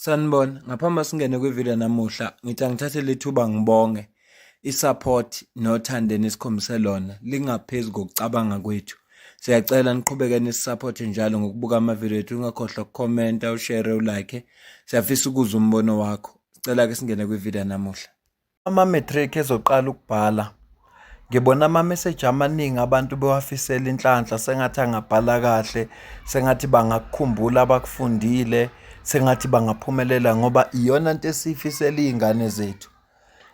Sanibona, ngaphambi singene kwivideo namuhla, ngithi angithathe lethuba ngibonge isupport nothando nesikhombise lona lingaphezu kokucabanga kwethu. Siyacela niqhubeke nisupporte njalo ngokubuka amavideo ethu, ungakhohlwa ukukhomenta, ushare, ulike. Siyafisa ukuzwa umbono wakho. Sicela ke singene kwivideo namuhla. Ama-matric ezoqala ukubhala. Ngibona ama-message amaningi abantu bewafisela inhlanhla sengathi angabhala kahle, sengathi bangakukhumbula abakufundile, sengathi bangaphumelela ngoba iyona nto esifisela izingane zethu.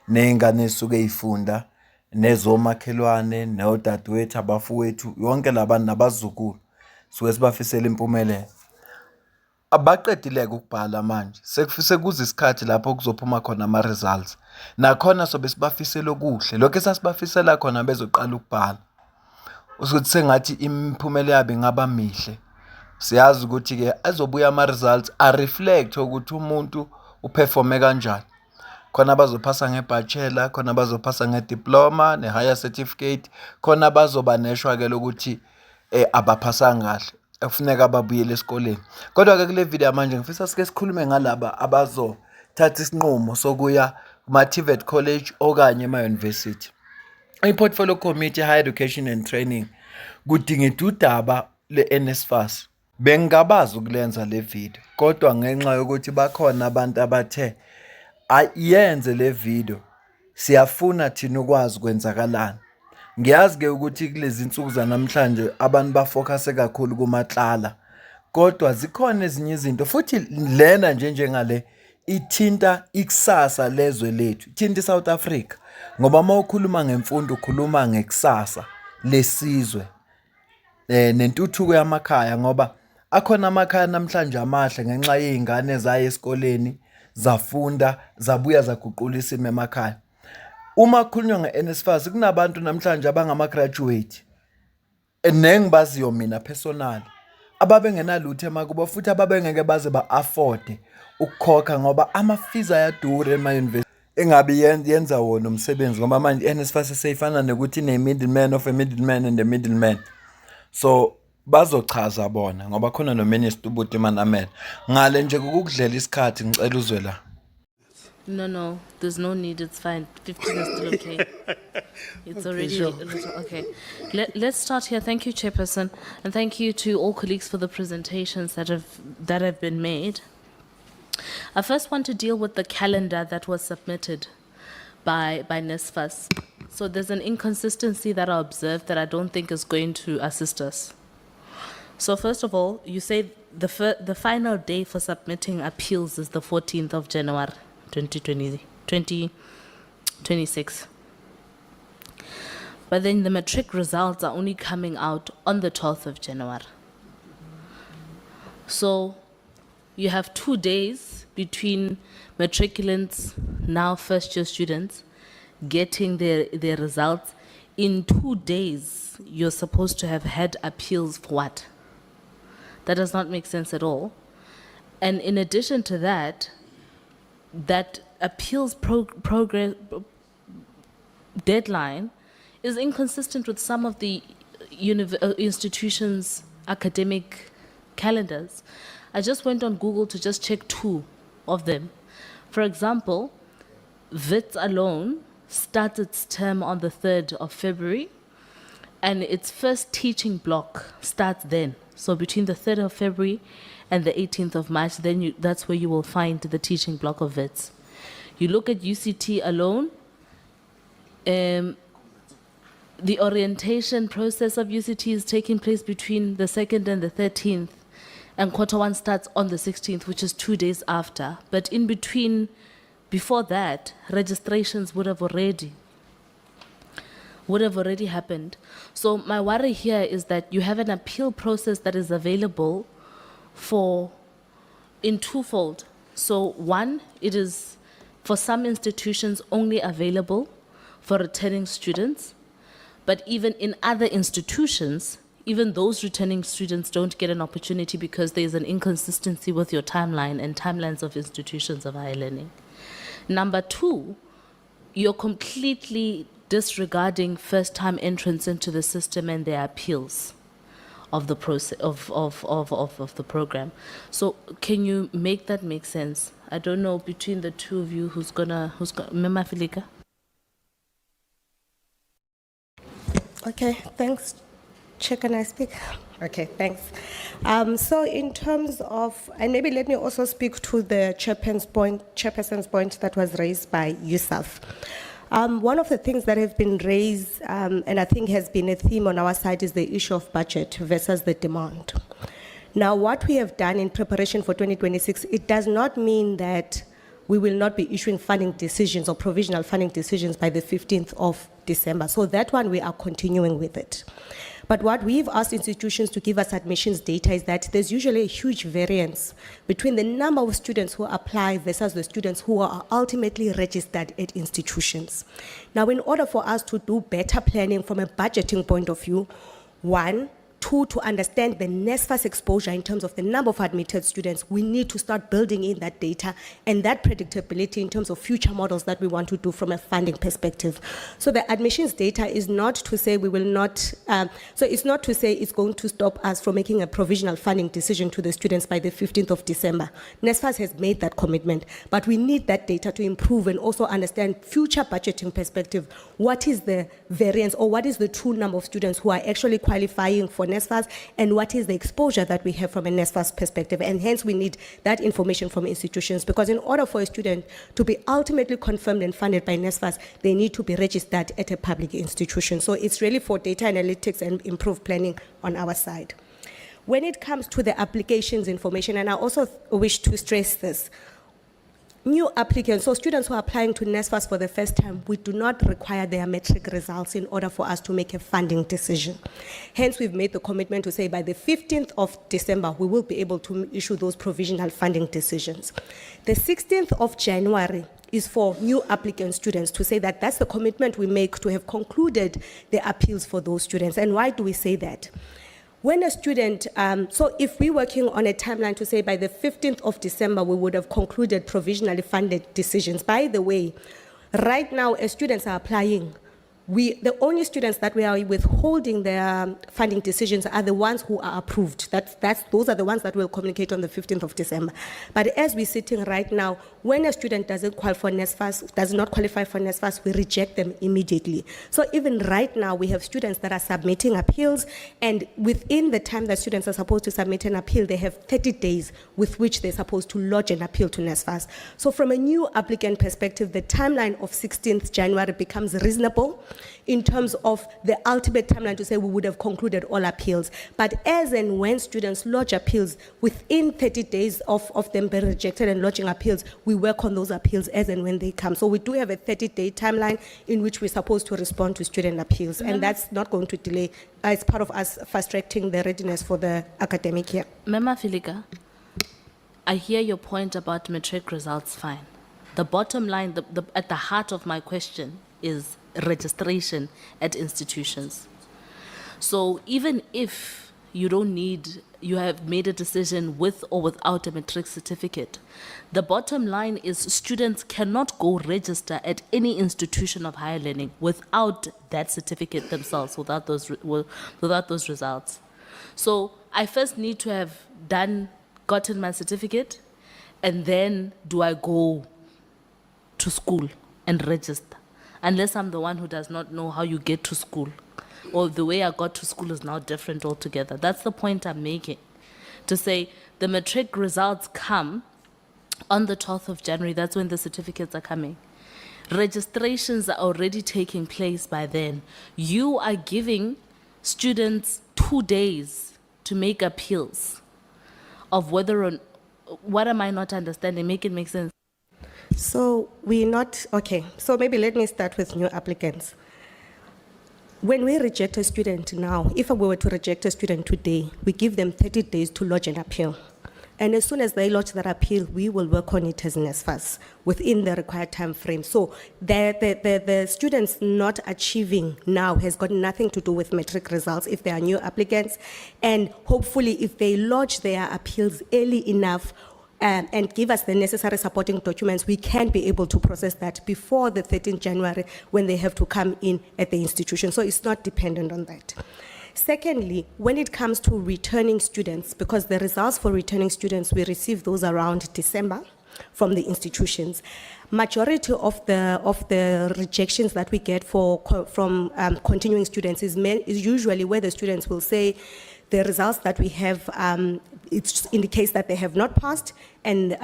Nezingane esuke ezifunda nezomakhelwane, nodadewethu, abafowethu, yonke labantu nabazukulu suke sibafisela impumelelo. Abaqedile ukubhala manje. Sekuze isikhathi lapho kuzophuma khona ama-results. Nakhona sobe sibafisela okuhle. Lokho esasibafisela khona bezoqala ukubhala. Usukuthi sengathi imiphumela yabo ingaba mihle. Siyazi ukuthi ke azobuya ama-results a-reflect ukuthi umuntu uperforme kanjani. Khona abazophasa ngebachelor, khona abazophasa ngediploma, ne-higher certificate, khona bazoba neshwa ke lokuthi abaphasanga kahle. Kufuneka babuyele esikoleni. Kodwa ke kule video manje ngifisa sike sikhulume ngalaba abazothatha isinqumo sokuya kuma-tvet college okanye ema-university. I-portfolio committee higher education and training kudingida udaba le-NSFAS. Bengabazi ukulenza le video kodwa ngenxa yokuthi bakhona abantu abathe ayenze le video, siyafuna thina ukwazi kwenzakalani. Ngiyazi ke ukuthi kulezi insuku zanamhlanje abantu bafocus kakhulu kumatlala, kodwa zikhona ezinye izinto futhi lena njengale ithinta ikusasa lezwe lethu, ithinta iSouth Africa ngoba uma ukhuluma ngemfundo ukhuluma ngekusasa lesizwe nentuthuko yamakhaya ngoba akhona amakhaya namhlanje amahle ngenxa yezingane zaya esikoleni, zafunda, zabuya zaguqula isimo emakhaya. Uma kukhulunywa nge-NSFAS kunabantu namhlanje abangama-graduate nengibaziyo mina personal ababengenalutho emakubo futhi ababengeke baze ba-afford ukukhokha ngoba ama-fees ayadura ema-university. Engabe yenza wona umsebenzi ngoba manje i-NSFAS seyifana nokuthi ine-middleman of a middleman and a middleman. So bazochaza bona ngoba khona nominister ubuti manamela ngale nje ukukudlela isikhathi ngicela uzwe la. No, there's no need. It's fine. 15 is still okay. It's already sure. a little, okay. Let's start here. Thank you, Chairperson, and thank you to all colleagues for the presentations that have been made. I first want to deal with the calendar that was submitted by NSFAS. So there's an inconsistency that I observed that I don't think is going to assist us. So first of all, you say the final day for submitting appeals is the 14th of January. 2026. But then the matric results are only coming out on the 12th of January. So you have 2 days between matriculants, now first-year students, getting their results. In 2 days, you're supposed to have had appeals for what? That does not make sense at all. And in addition to that, that appeals progress deadline is inconsistent with some of the institutions' academic calendars. I just went on Google to just check 2 of them. For example, wits alone starts its term on the 3rd of February, and its first teaching block starts then. So between the 3rd of February and the 18th of March, then that's where you will find the teaching block of wits. You look at UCT alone, the orientation process of UCT is taking place between the 2nd and the 13th, and quarter 1 starts on the 16th, which is 2 days after. But in between, before that, registrations would have already happened. So my worry here is that you have an appeal process that is available in twofold. So one, it is for some institutions only available for returning students, but even in other institutions, even those returning students don't get an opportunity because there's an inconsistency with your timeline and timelines of institutions of higher learning. Number 2, you're completely disregarding first-time entrants into the system and their appeals of the process of the program. So can you make that make sense? I don't know between the two of you who's gonna Mema Filika? Okay, thanks. Chair, can I speak? Okay, thanks. So in terms of, and maybe let me also speak to the chairperson's point that was raised by yourself. One of the things that have been raised, and I think has been a theme on our side, is the issue of budget versus the demand. Now, what we have done in preparation for 2026, it does not mean that we will not be issuing funding decisions or provisional funding decisions by the 15th of December. So that one, we are continuing with it. But what we've asked institutions to give us admissions data is that there's usually a huge variance between the number of students who apply versus the students who are ultimately registered at institutions. Now, in order for us to do better planning from a budgeting point of view, one, two, to understand the NSFAS exposure in terms of the number of admitted students, we need to start building in that data and that predictability in terms of future models that we want to do from a funding perspective. So the admissions data is not to say we will not, so it's not to say it's going to stop us from making a provisional funding decision to the students by the 15th of December. NSFAS has made that commitment, but we need that data to improve and also understand future budgeting perspective. What is the variance or what is the true number of students who are actually qualifying for NSFAS and what is the exposure that we have from a NSFAS perspective, and hence we need that information from institutions, because in order for a student to be ultimately confirmed and funded by NSFAS, they need to be registered at a public institution. So it's really for data analytics and improved planning on our side. When it comes to the applications information, and I also wish to stress this, new applicants, so students who are applying to NSFAS for the first time, we do not require their Matric results in order for us to make a funding decision. Hence, we've made the commitment to say by the 15th of December, we will be able to issue those provisional funding decisions. The 16th of January is for new applicant students, to say that that's the commitment we make to have concluded the appeals for those students. And why do we say that? When a student, so if we're working on a timeline to say by the 15th of December, we would have concluded provisionally funded decisions. By the way, right now, as students are applying, the only students that we are withholding their funding decisions are the ones who are approved. Those are the ones that will communicate on the 15th of December. But as we're sitting right now, when a student doesn't qualify for NSFAS, does not qualify for NSFAS, we reject them immediately. So even right now, we have students that are submitting appeals, and within the time that students are supposed to submit an appeal, they have 30 days with which they're supposed to lodge an appeal to NSFAS. So from a new applicant perspective, the timeline of 16th January becomes reasonable in terms of the ultimate timeline to say we would have concluded all appeals. But as and when students lodge appeals, within 30 days of them being rejected and lodging appeals, we work on those appeals as and when they come. So we do have a 30-day timeline in which we're supposed to respond to student appeals, and that's not going to delay. It's part of us fast-tracking the readiness for the academic year. Mema Filika, I hear your point about Matric results, fine. The bottom line, at the heart of my question is registration at institutions. So even if you have made a decision with or without a Matric certificate, the bottom line is students cannot go register at any institution of higher learning without that certificate themselves, without those results. So I first need to have gotten my certificate, and then do I go to school and register? Unless I'm the one who does not know how you get to school, or the way I got to school is now different altogether. That's the point I'm making. To say the Matric results come on the 12th of January, that's when the certificates are coming. Registrations are already taking place by then. You are giving students 2 days to make appeals of whether or what am I not understanding? Make it make sense. So we're not, okay, so maybe let me start with new applicants. When we reject a student now, if we were to reject a student today, we give them 30 days to lodge an appeal. And as soon as they lodge that appeal, we will work on it as NSFAS within the required time frame. So the students not achieving now has got nothing to do with Matric results if they are new applicants. And hopefully if they lodge their appeals early enough, and give us the necessary supporting documents, we can be able to process that before the 13th January when they have to come in at the institution. So it's not dependent on that. Secondly, when it comes to returning students, because the results for returning students, we receive those around December from the institutions. Majority of the rejections that we get from continuing students is usually where the students will say the results that we have, it indicates that they have not passed, and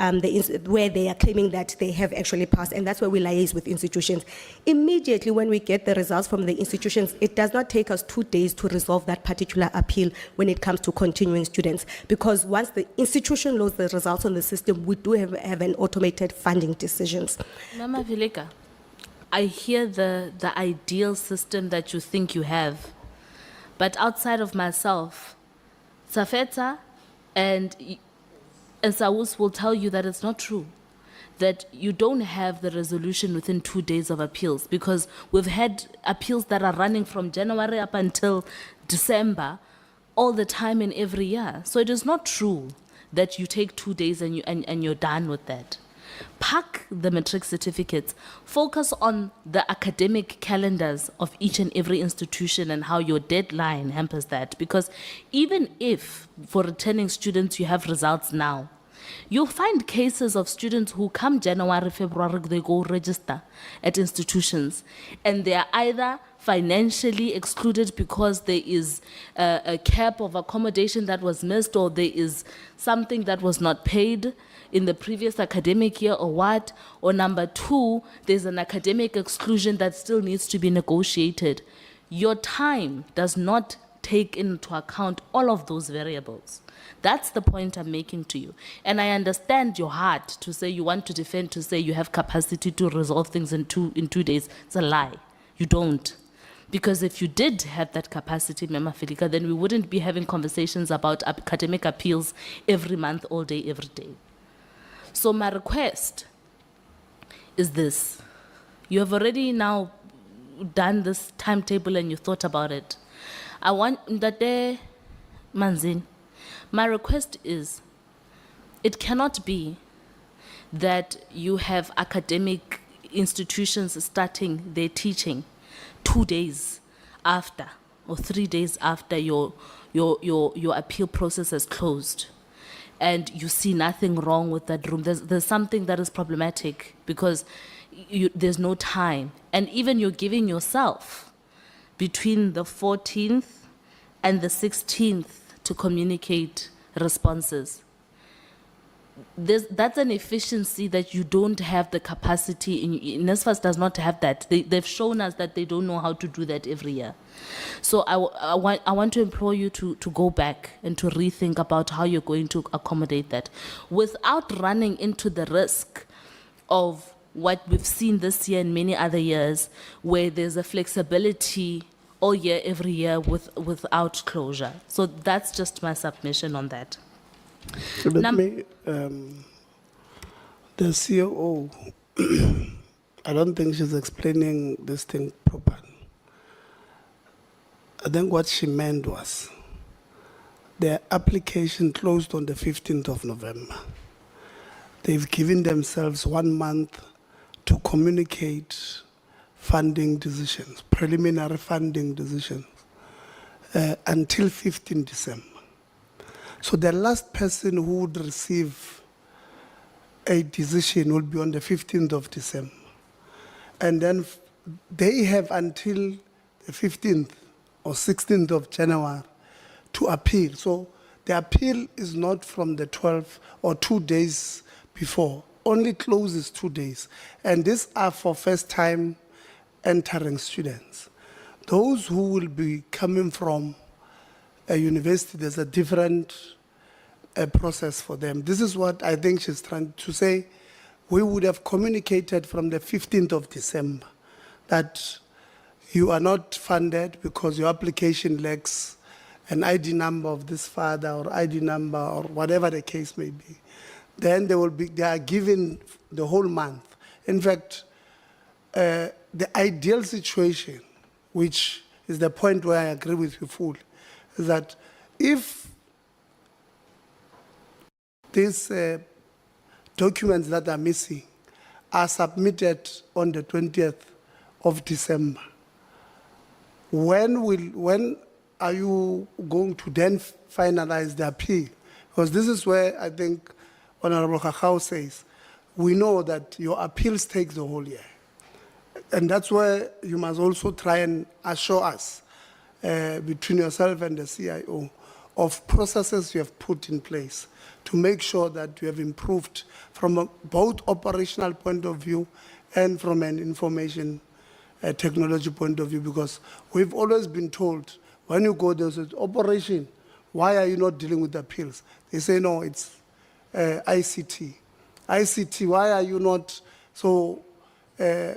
where they are claiming that they have actually passed, and that's where we liaise with institutions. Immediately when we get the results from the institutions, it does not take us 2 days to resolve that particular appeal when it comes to continuing students, because once the institution loads the results on the system, we do have an automated funding decisions. Mama Vileka, I hear the ideal system that you think you have, but outside of myself, Safeta and Saus will tell you that it's not true, that you don't have the resolution within 2 days of appeals, because we've had appeals that are running from January up until December all the time in every year. So it is not true that you take 2 days and you're done with that. Pack the matric certificates, focus on the academic calendars of each and every institution and how your deadline hampers that. Because even if for returning students you have results now, you'll find cases of students who come January, February, they go register at institutions, and they are either financially excluded because there is a cap of accommodation that was missed, or there is something that was not paid in the previous academic year, or what, or number two, there's an academic exclusion that still needs to be negotiated. Your time does not take into account all of those variables. That's the point I'm making to you. And I understand your heart to say you want to defend, to say you have capacity to resolve things in 2 days. It's a lie. You don't. Because if you did have that capacity, Mama Filika, then we wouldn't be having conversations about academic appeals every month, all day, every day. So my request is this. You have already now done this timetable and you thought about it. I want that there, Manzin, my request is, it cannot be that you have academic institutions starting their teaching 2 days after or 3 days after your appeal process has closed, and you see nothing wrong with that room. There's something that is problematic, because there's no time. And even you're giving yourself between the 14th and the 16th to communicate responses. That's an efficiency that you don't have the capacity. NSFAS does not have that. They've shown us that they don't know how to do that every year. So I want to implore you to go back and to rethink about how you're going to accommodate that, without running into the risk of what we've seen this year and many other years, where there's a flexibility all year, every year, without closure. So that's just my submission on that. Let me, the COO, I don't think she's explaining this thing properly. I think what she meant was their application closed on the 15th of November. They've given themselves 1 month to communicate funding decisions, preliminary funding decisions, until 15 December. So the last person who would receive a decision will be on the 15th of December. And then they have until the 15th or 16th of January to appeal. So the appeal is not from the 12th or 2 days before, only closes 2 days. And these are for first-time entering students. Those who will be coming from a university, there's a different process for them. This is what I think she's trying to say. We would have communicated from the 15th of December that you are not funded because your application lacks an ID number of this father or ID number or whatever the case may be. Then they are given the whole month. In fact, the ideal situation, which is the point where I agree with you fully, is that if these documents that are missing are submitted on the 20th of December, when are you going to then finalize the appeal? Because this is where I think Honorable Kakao says, we know that your appeals take the whole year. And that's where you must also try and assure us, between yourself and the CIO, of processes you have put in place to make sure that you have improved from a both operational point of view and from an information technology point of view, because we've always been told when you go there's an operation, why are you not dealing with appeals? They say, no, it's ICT. ICT, why are you not? So I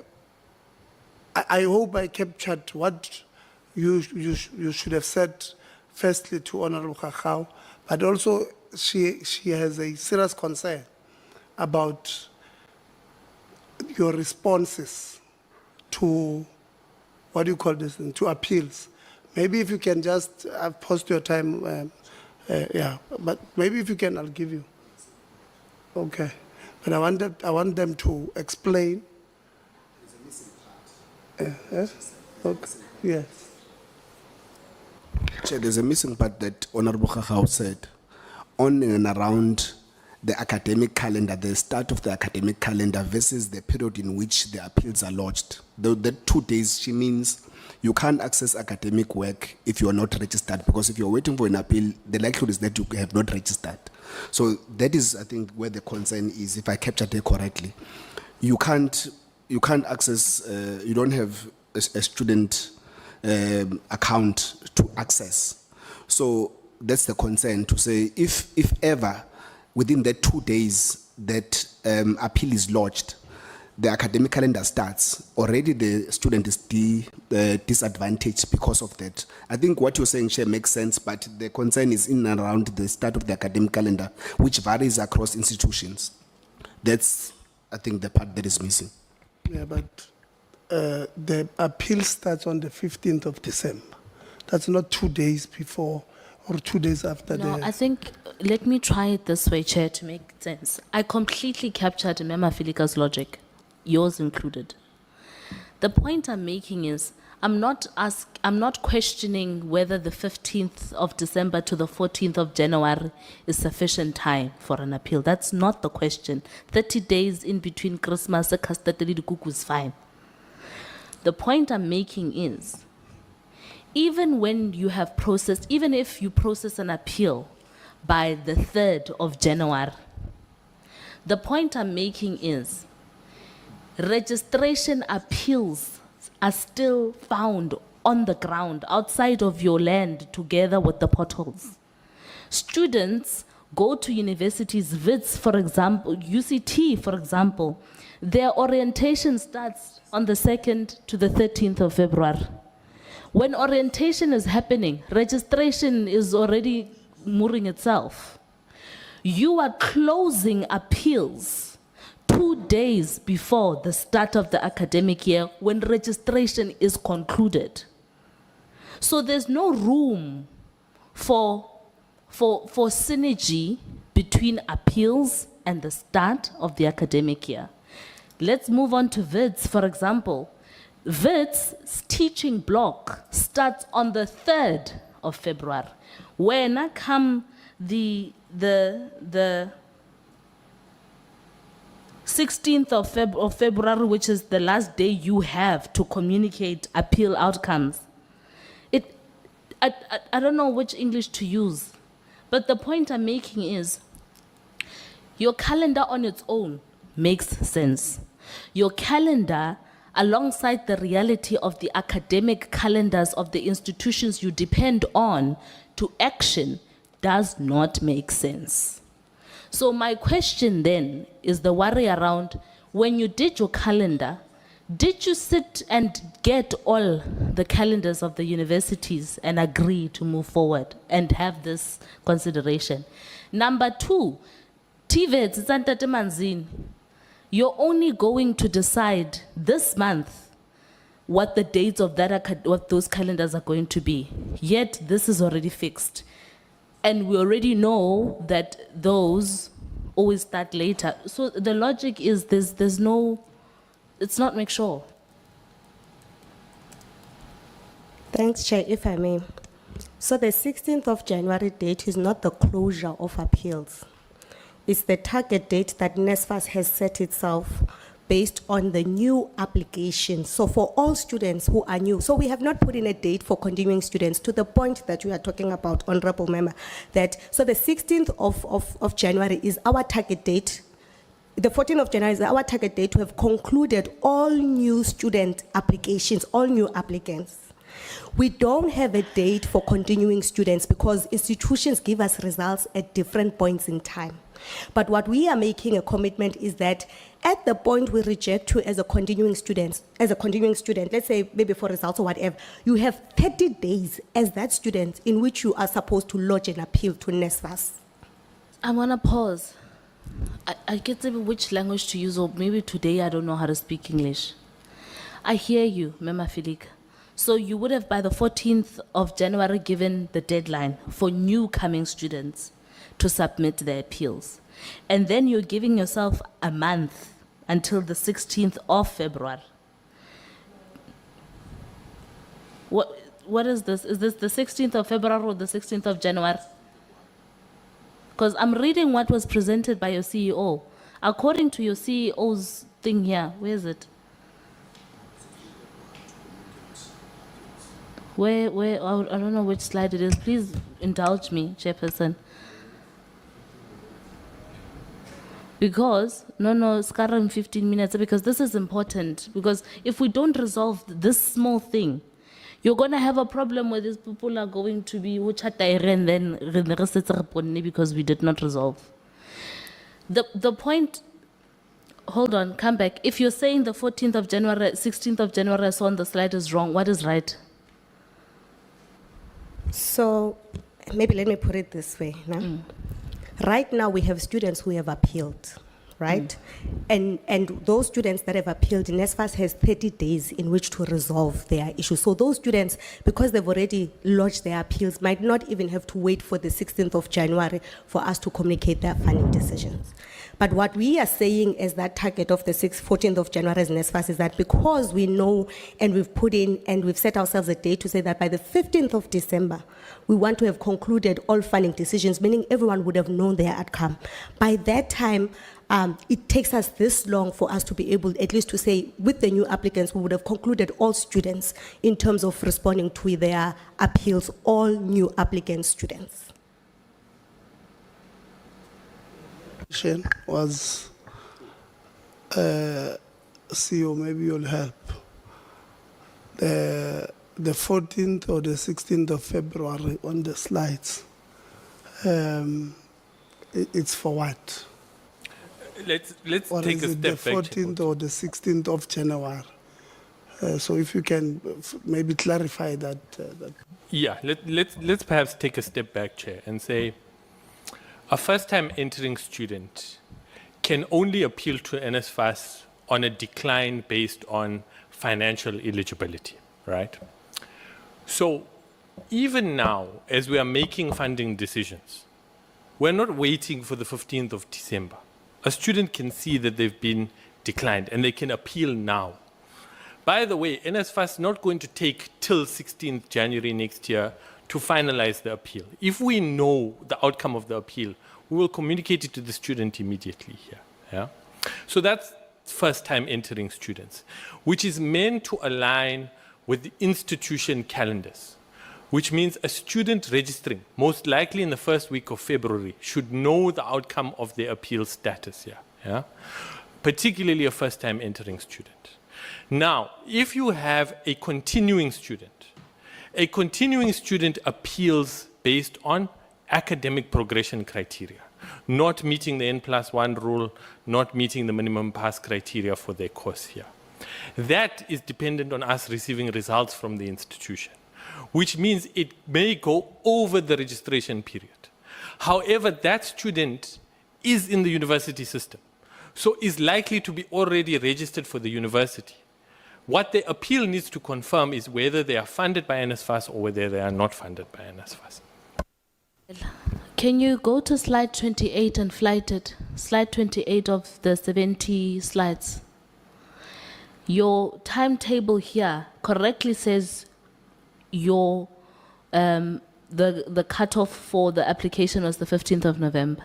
hope I captured what you should have said firstly to Honorable Kakao, but also she has a serious concern about your responses to, what do you call this, to appeals. Maybe if you can just post your time, yeah, but maybe if you can, I'll give you. Okay, but I want them to explain. Yes? Okay. Yes. Chair, there's a missing part that Honorable Kakao said on and around the academic calendar, the start of the academic calendar versus the period in which the appeals are lodged. The 2 days, she means you can't access academic work if you are not registered, because if you're waiting for an appeal, the likelihood is that you have not registered. So that is, I think, where the concern is, if I captured it correctly. You can't access, you don't have a student account to access. So that's the concern, to say if ever within the 2 days that appeal is lodged, the academic calendar starts, already the student is disadvantaged because of that. I think what you're saying, Chair, makes sense, but the concern is in and around the start of the academic calendar, which varies across institutions. That's, I think, the part that is missing. Yeah, but the appeal starts on the 15th of December. That's not 2 days before or 2 days after No, the... I think, let me try it this way, Chair, to make sense. I completely captured Mema Filika's logic, yours included. The point I'm making is, I'm not questioning whether the 15th of December to the 14th of January is sufficient time for an appeal. That's not the question. 30 days in between Christmas, is fine. The point I'm making is, even when you have processed, even if you process an appeal by the 3rd of January, the point I'm making is, registration appeals are still found on the ground outside of your land together with the portals. Students go to universities, VITS, for example, UCT, for example, their orientation starts on the 2nd to the 13th of February. When orientation is happening, registration is already mooring itself. You are closing appeals 2 days before the start of the academic year when registration is concluded. So there's no room for synergy between appeals and the start of the academic year. Let's move on to VITS, for example. VITS teaching block starts on the 3rd of February. When I come the 16th of February, which is the last day you have to communicate appeal outcomes. I don't know which English to use, but the point I'm making is, your calendar on its own makes sense. Your calendar, alongside the reality of the academic calendars of the institutions you depend on to action, does not make sense. So my question then is the worry around, when you did your calendar, did you sit and get all the calendars of the universities and agree to move forward and have this consideration? Number 2, tvet, it's Ntate Manzini. You're only going to decide this month what the dates of what those calendars are going to be. Yet this is already fixed. And we already know that those always start later. So the logic is there's no, it's not make sure. Thanks, Chair, if I may. So the 16th of January date is not the closure of appeals. It's the target date that NSFAS has set itself based on the new application. So for all students who are new, so we have not put in a date for continuing students to the point that you are talking about, Honorable Member, that, so the 16th of January is our target date. The 14th of January is our target date to have concluded all new student applications, all new applicants. We don't have a date for continuing students because institutions give us results at different points in time. But what we are making a commitment is that at the point we reject you as a continuing student, let's say maybe for results or whatever, you have 30 days as that student in which you are supposed to lodge an appeal to NSFAS. I want to pause. I get which language to use, or maybe today I don't know how to speak English. I hear you, Mema Filik. So you would have by the 14th of January given the deadline for new coming students to submit their appeals. And then you're giving yourself a month until the 16th of February. What is this? Is this the 16th of February or the 16th of January? Because I'm reading what was presented by your CEO. According to your CEO's thing here, where is it? Where, I don't know which slide it is. Please indulge me, Chairperson. Because, no, it's current 15 minutes, because this is important. Because if we don't resolve this small thing, you're going to have a problem where these people are going to be and then because we did not resolve. The point, hold on, come back. If you're saying the 14th of January, 16th of January I saw on the slide is wrong, what is right? So maybe let me put it this way. No? Right now we have students who have appealed, right? And those students that have appealed, NSFAS has 30 days in which to resolve their issue. So those students, because they've already lodged their appeals, might not even have to wait for the 16th of January for us to communicate their funding decisions. But what we are saying is that target of the 14th of January as NSFAS is that because we know and we've put in and we've set ourselves a date to say that by the 15th of December, we want to have concluded all funding decisions, meaning everyone would have known their outcome. By that time, it takes us this long for us to be able at least to say with the new applicants, we would have concluded all students in terms of responding to their appeals, all new applicant students. Was CEO, maybe you'll help. The 14th or the 16th of February on the slides, it's for what? Let's Or take is a it the step back. 14th or the 16th of January? So if you can maybe clarify that. Yeah, let's perhaps take a step back, Chair, and say a first-time entering student can only appeal to NSFAS on a decline based on financial eligibility, right? So even now, as we are making funding decisions, we're not waiting for the 15th of December. A student can see that they've been declined and they can appeal now. By the way, NSFAS is not going to take till 16th January next year to finalize the appeal. If we know the outcome of the appeal, we will communicate it to the student immediately here. Yeah? So that's first-time entering students, which is meant to align with the institution calendars, which means a student registering, most likely in the first week of February, should know the outcome of their appeal status here, yeah? Particularly a first-time entering student. Now, if you have a continuing student appeals based on academic progression criteria, not meeting the N+1 rule, not meeting the minimum pass criteria for their course here. That is dependent on us receiving results from the institution, which means it may go over the registration period. However, that student is in the university system, so is likely to be already registered for the university. What the appeal needs to confirm is whether they are funded by NSFAS or whether they are not funded by NSFAS. Can you go to slide 28 and flight it? Slide 28 of the 70 slides. Your timetable here correctly says your the cutoff for the application was the 15th of November.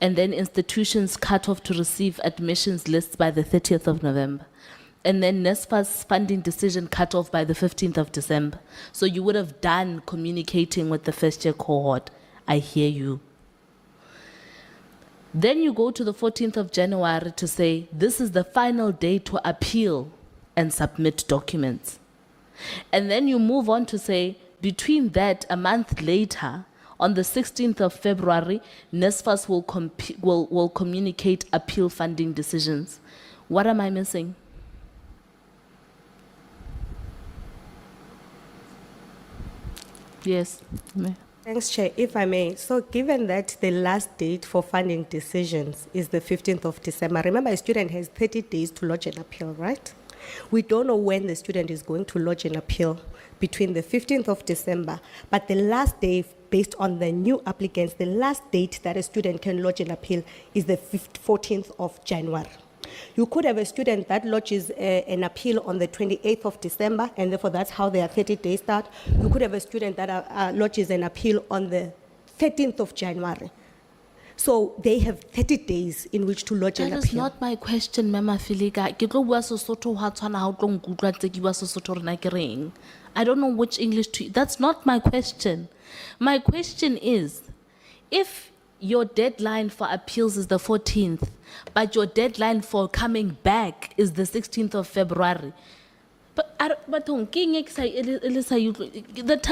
And then institutions cut off to receive admissions lists by the 30th of November. And then NSFAS funding decision cut off by the 15th of December. So you would have done communicating with the first year cohort. I hear you. Then you go to the 14th of January to say, this is the final day to appeal and submit documents. And then you move on to say, between that, a month later, on the 16th of February, NSFAS will communicate appeal funding decisions. What am I missing? Yes. Mayor. Thanks, Chair. If I may, so given that the last date for funding decisions is the 15th of December, remember a student has 30 days to lodge an appeal, right? We don't know when the student is going to lodge an appeal between the 15th of December, but the last day, based on the new applicants, the last date that a student can lodge an appeal is the 14th of January. You could have a student that lodges an appeal on the 28th of December, and therefore that's how their 30 days start. You could have a student that lodges an appeal on the 13th of January. So they have 30 days in which to lodge an appeal. That is not my question, Mama Filika. Ke tlo bua Sesotho ha tshwana ha o tlo nkutlwa tse ke bua Sesotho rena ke reng. I don't know which English to. That's not my question. My question is, if your deadline for appeals is the 14th, but your deadline for coming back is the 16th of February. But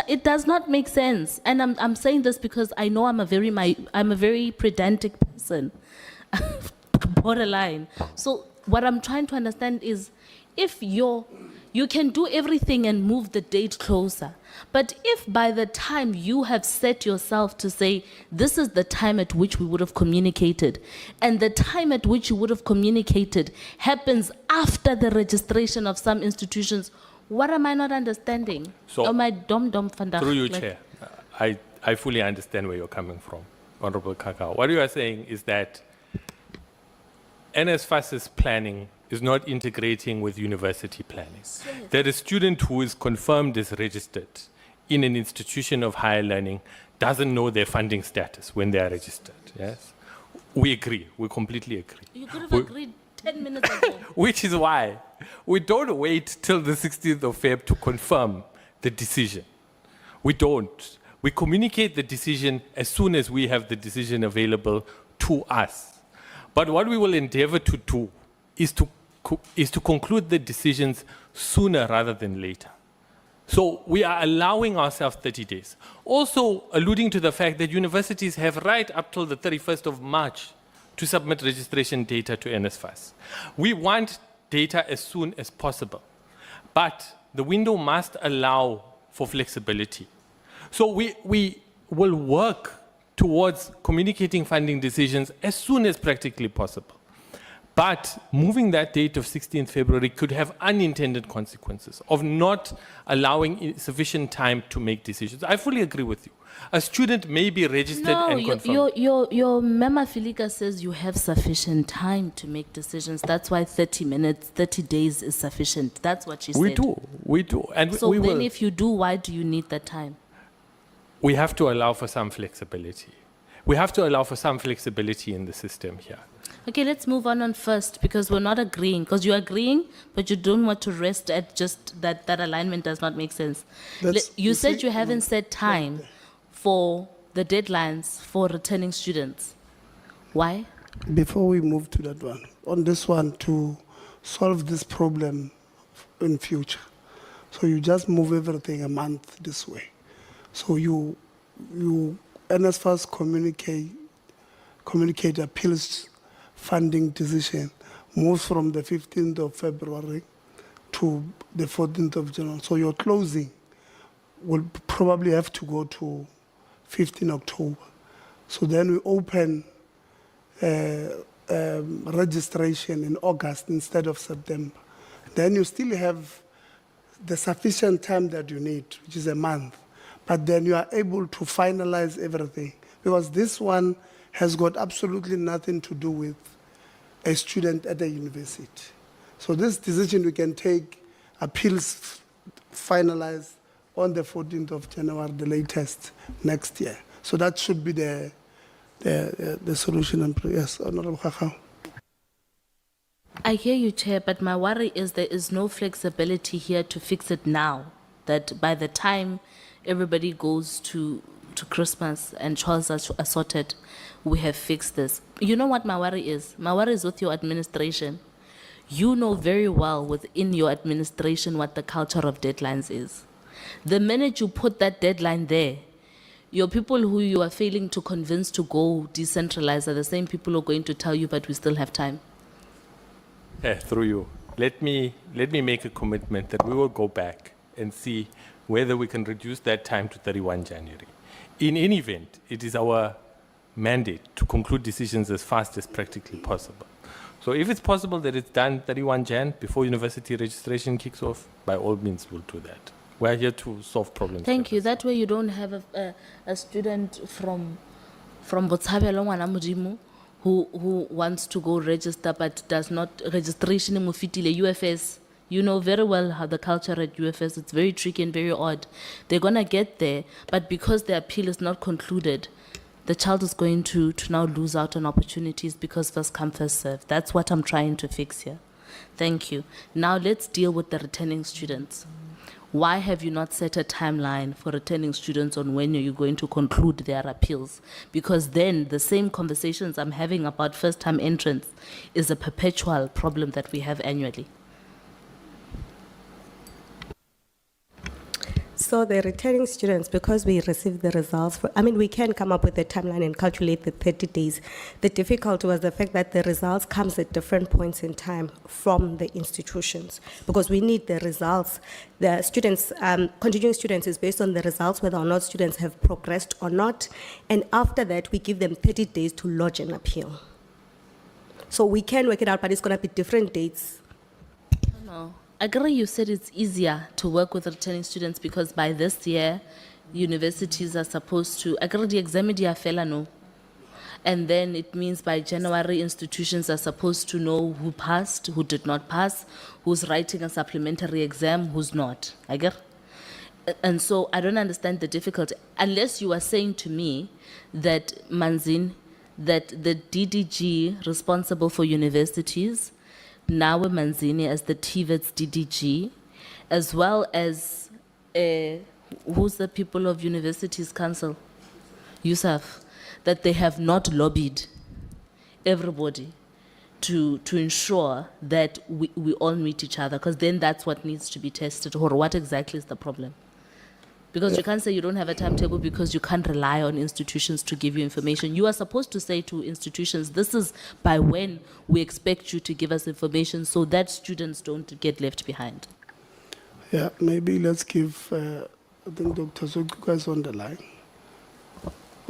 it does not make sense. And I'm saying this because I know I'm a very pedantic person, borderline. So what I'm trying to understand is, if you can do everything and move the date closer, but if by the time you have set yourself to say, this is the time at which we would have communicated, and the time at which you would have communicated happens after the registration of some institutions, what am I not understanding? So, am I dumb vandag? Through you, Like- Chair, I fully understand where you're coming from, Honorable Kakao. What you are saying is that NSFAS's planning is not integrating with university planning. That a student who is confirmed is registered in an institution of higher learning doesn't know their funding status when they are registered. Yes, we agree. We completely agree. You could have agreed 10 minutes ago. Which is why we don't wait till the 16th of Feb to confirm the decision. We don't. We communicate the decision as soon as we have the decision available to us. But what we will endeavor to do is to conclude the decisions sooner rather than later. So we are allowing ourselves 30 days. Also alluding to the fact that universities have right up till the 31st of March to submit registration data to NSFAS. We want data as soon as possible, but the window must allow for flexibility. So we will work towards communicating funding decisions as soon as practically possible. But moving that date of 16th February could have unintended consequences of not allowing sufficient time to make decisions. I fully agree with you. A student may be registered and confirmed. Your Mema Filika says you have sufficient time to make decisions. That's why 30 minutes, 30 days is sufficient. That's what she said. We do. And So we then will. if you do, why do you need that time? We have to allow for some flexibility. We have to allow for some flexibility in the system here. Okay, let's move on first, because we're not agreeing. Because you're agreeing, but you don't want to rest at just that alignment does not make sense. That's- You you said see- you haven't set time for the deadlines for returning students. Why? Before we move to that one, on this one, to solve this problem in future, so you just move everything a month this way. So you NSFAS communicate appeals funding decision moves from the 15th of February to the 14th of January. So your closing will probably have to go to 15 October. So then we open registration in August instead of September. Then you still have the sufficient time that you need, which is a month. But then you are able to finalize everything, because this one has got absolutely nothing to do with a student at a university. So this decision we can take, appeals finalized, on the 14th of January, the latest next year. So that should be the solution. And yes, Honorable Khakha. I hear you, Chair, but my worry is there is no flexibility here to fix it now. That by the time everybody goes to Christmas and chores are sorted, we have fixed this. You know what my worry is? My worry is with your administration. You know very well within your administration what the culture of deadlines is. The minute you put that deadline there, your people who you are failing to convince to go decentralize are the same people who are going to tell you, but we still have time. Through you, let me make a commitment that we will go back and see whether we can reduce that time to 31 January. In any event, it is our mandate to conclude decisions as fast as practically possible. So if it's possible that it's done 31 Jan before university registration kicks off, by all means we'll do that. We're here to solve problems. Thank you. That way you don't have a student from Botshabelo ngwana Modimo who wants to go register but does not registration in Mufitile UFS. You know very well how the culture at UFS, it's very tricky and very odd. They're gonna get there, but because the appeal is not concluded, the child is going to now lose out on opportunities because first come, first serve. That's what I'm trying to fix here. Thank you. Now let's deal with the returning students. Why have you not set a timeline for returning students on when you're going to conclude their appeals? Because then the same conversations I'm having about first-time entrants is a perpetual problem that we have annually. So the returning students, because we receive the results, we can come up with a timeline and calculate the 30 days. The difficulty was the fact that the results comes at different points in time from the institutions, because we need the results. The students, continuing students is based on the results, whether or not students have progressed or not. And after that, we give them 30 days to lodge an appeal. So we can work it out, but it's going to be different dates. No. I agree you said it's easier to work with returning students because by this year, universities are supposed to, I agree the exam fela no. And then it means by January, institutions are supposed to know who passed, who did not pass, who's writing a supplementary exam, who's not. I get. And so I don't understand the difficulty. Unless you are saying to me that, Manzin, that the DDG responsible for universities, Nawe Manzini as the TVET's DDG, as well as who's the people of Universities Council, USAF, that they have not lobbied everybody to ensure that we all meet each other, because then that's what needs to be tested, or what exactly is the problem. Because you can't say you don't have a timetable because you can't rely on institutions to give you information. You are supposed to say to institutions, this is by when we expect you to give us information so that students don't get left behind. Yeah, maybe let's give, I think Dr. Sokuka is on the line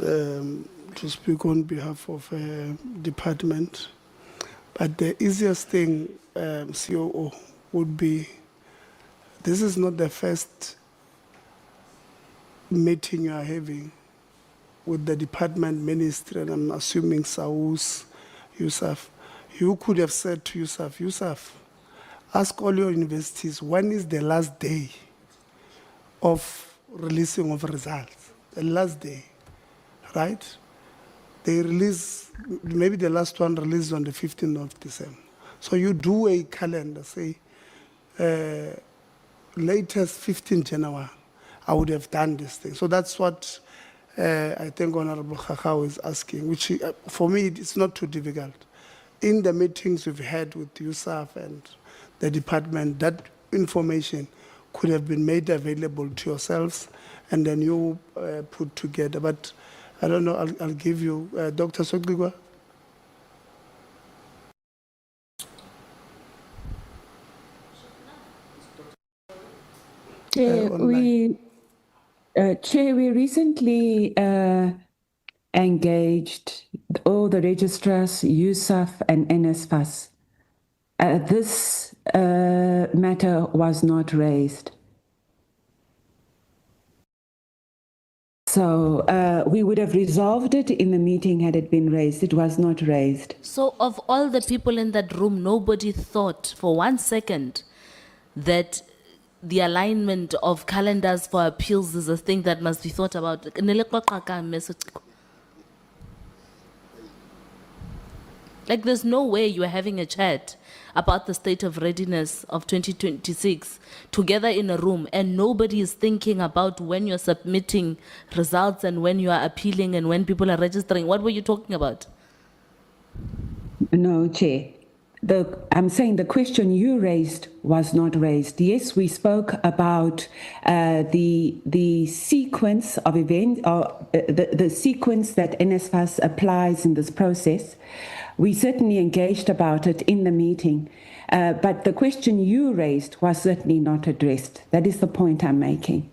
to speak on behalf of department. But the easiest thing, COO, would be, this is not the first meeting you are having with the department ministry, and I'm assuming Saus, Yusuf. You could have said to Yusuf, ask all your universities, when is the last day of releasing of results? The last day, right? They release, maybe the last one released on the 15th of December. So you do a calendar, say, latest 15 January. I would have done this thing. So that's what I think Honorable Khakha is asking, which for me, it's not too difficult. In the meetings we've had with USAF and the department, that information could have been made available to yourselves and then you put together. But I don't know, I'll give you, Dr. Sogligwa. Chair, we recently engaged all the registrars, USAF and NSFAS. This matter was not raised. So we would have resolved it in the meeting had it been raised. It was not raised. So of all the people in that room, nobody thought for 1 second that the alignment of calendars for appeals is a thing that must be thought about. Like, there's no way you are having a chat about the state of readiness of 2026 together in a room and nobody is thinking about when you're submitting results and when you are appealing and when people are registering. What were you talking about? No, Chair. I'm saying the question you raised was not raised. Yes, we spoke about the sequence of events, or the sequence that NSFAS applies in this process. We certainly engaged about it in the meeting, but the question you raised was certainly not addressed. That is the point I'm making.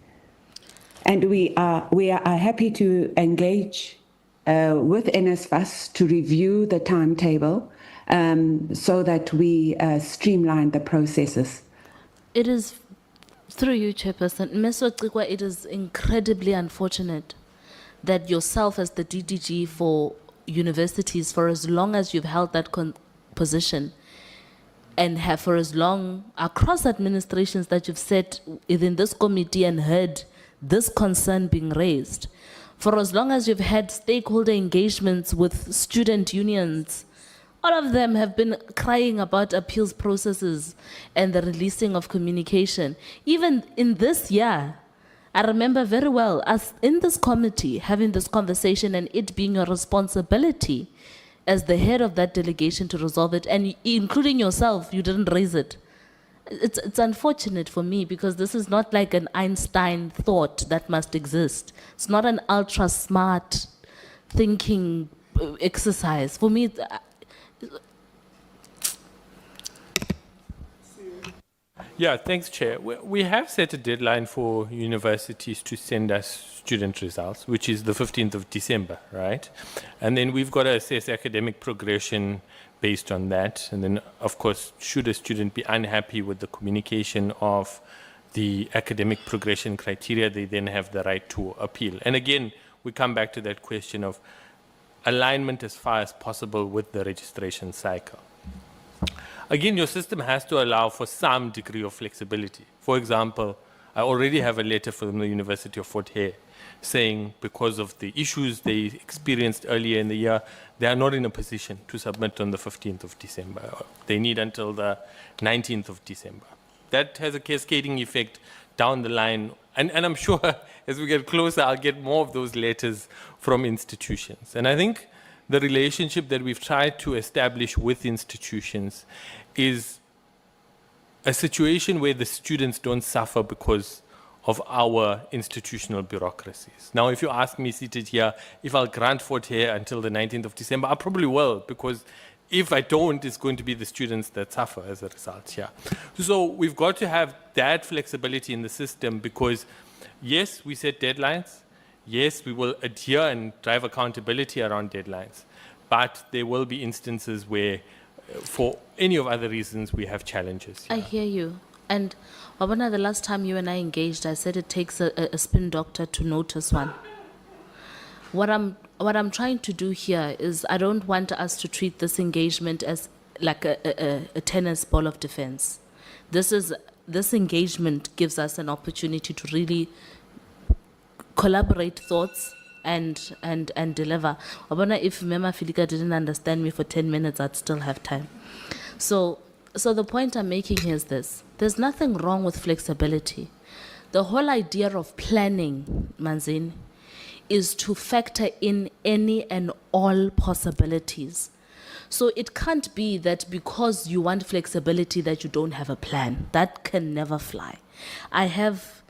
And we are happy to engage with NSFAS to review the timetable so that we streamline the processes. It is, through you, Chairperson, Ms. Otikwa, it is incredibly unfortunate that yourself as the DDG for universities, for as long as you've held that position, and have for as long across administrations that you've sat within this committee and heard this concern being raised, for as long as you've had stakeholder engagements with student unions, all of them have been crying about appeals processes and the releasing of communication. Even in this year, I remember very well us in this committee having this conversation and it being your responsibility as the head of that delegation to resolve it, and including yourself, you didn't raise it. It's unfortunate for me because this is not like an Einstein thought that must exist. It's not an ultra smart thinking exercise. For me, Yeah, thanks, Chair. We have set a deadline for universities to send us student results, which is the 15th of December, right? And then we've got to assess academic progression based on that. And then, of course, should a student be unhappy with the communication of the academic progression criteria, they then have the right to appeal. And again, we come back to that question of alignment as far as possible with the registration cycle. Again, your system has to allow for some degree of flexibility. For example, I already have a letter from the University of Fort Hare saying because of the issues they experienced earlier in the year, they are not in a position to submit on the 15th of December. They need until the 19th of December. That has a cascading effect down the line. And I'm sure as we get closer, I'll get more of those letters from institutions. And I think the relationship that we've tried to establish with institutions is a situation where the students don't suffer because of our institutional bureaucracies. Now, if you ask me seated here, if I'll grant Fort Hare until the 19th of December, I probably will, because if I don't, it's going to be the students that suffer as a result here. So we've got to have that flexibility in the system because, yes, we set deadlines. Yes, we will adhere and drive accountability around deadlines, but there will be instances where, for any of other reasons, we have challenges. I hear you. And Wabona, the last time you and I engaged, I said it takes a spin doctor to notice one. What I'm trying to do here is I don't want us to treat this engagement as like a tennis ball of defense. This engagement gives us an opportunity to really collaborate thoughts and deliver. Wabona, if Mema Filika didn't understand me for 10 minutes, I'd still have time. So the point I'm making here is this. There's nothing wrong with flexibility. The whole idea of planning, Manzini, is to factor in any and all possibilities. So it can't be that because you want flexibility that you don't have a plan. That can never fly. I have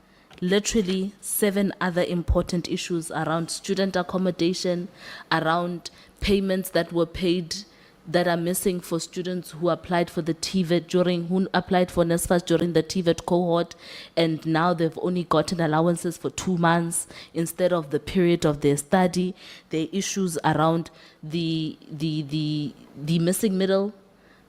literally 7 other important issues around student accommodation, around payments that were paid that are missing for students who applied for the tvet who applied for NSFAS during the tvet cohort, and now they've only gotten allowances for 2 months instead of the period of their study. There are issues around the missing middle,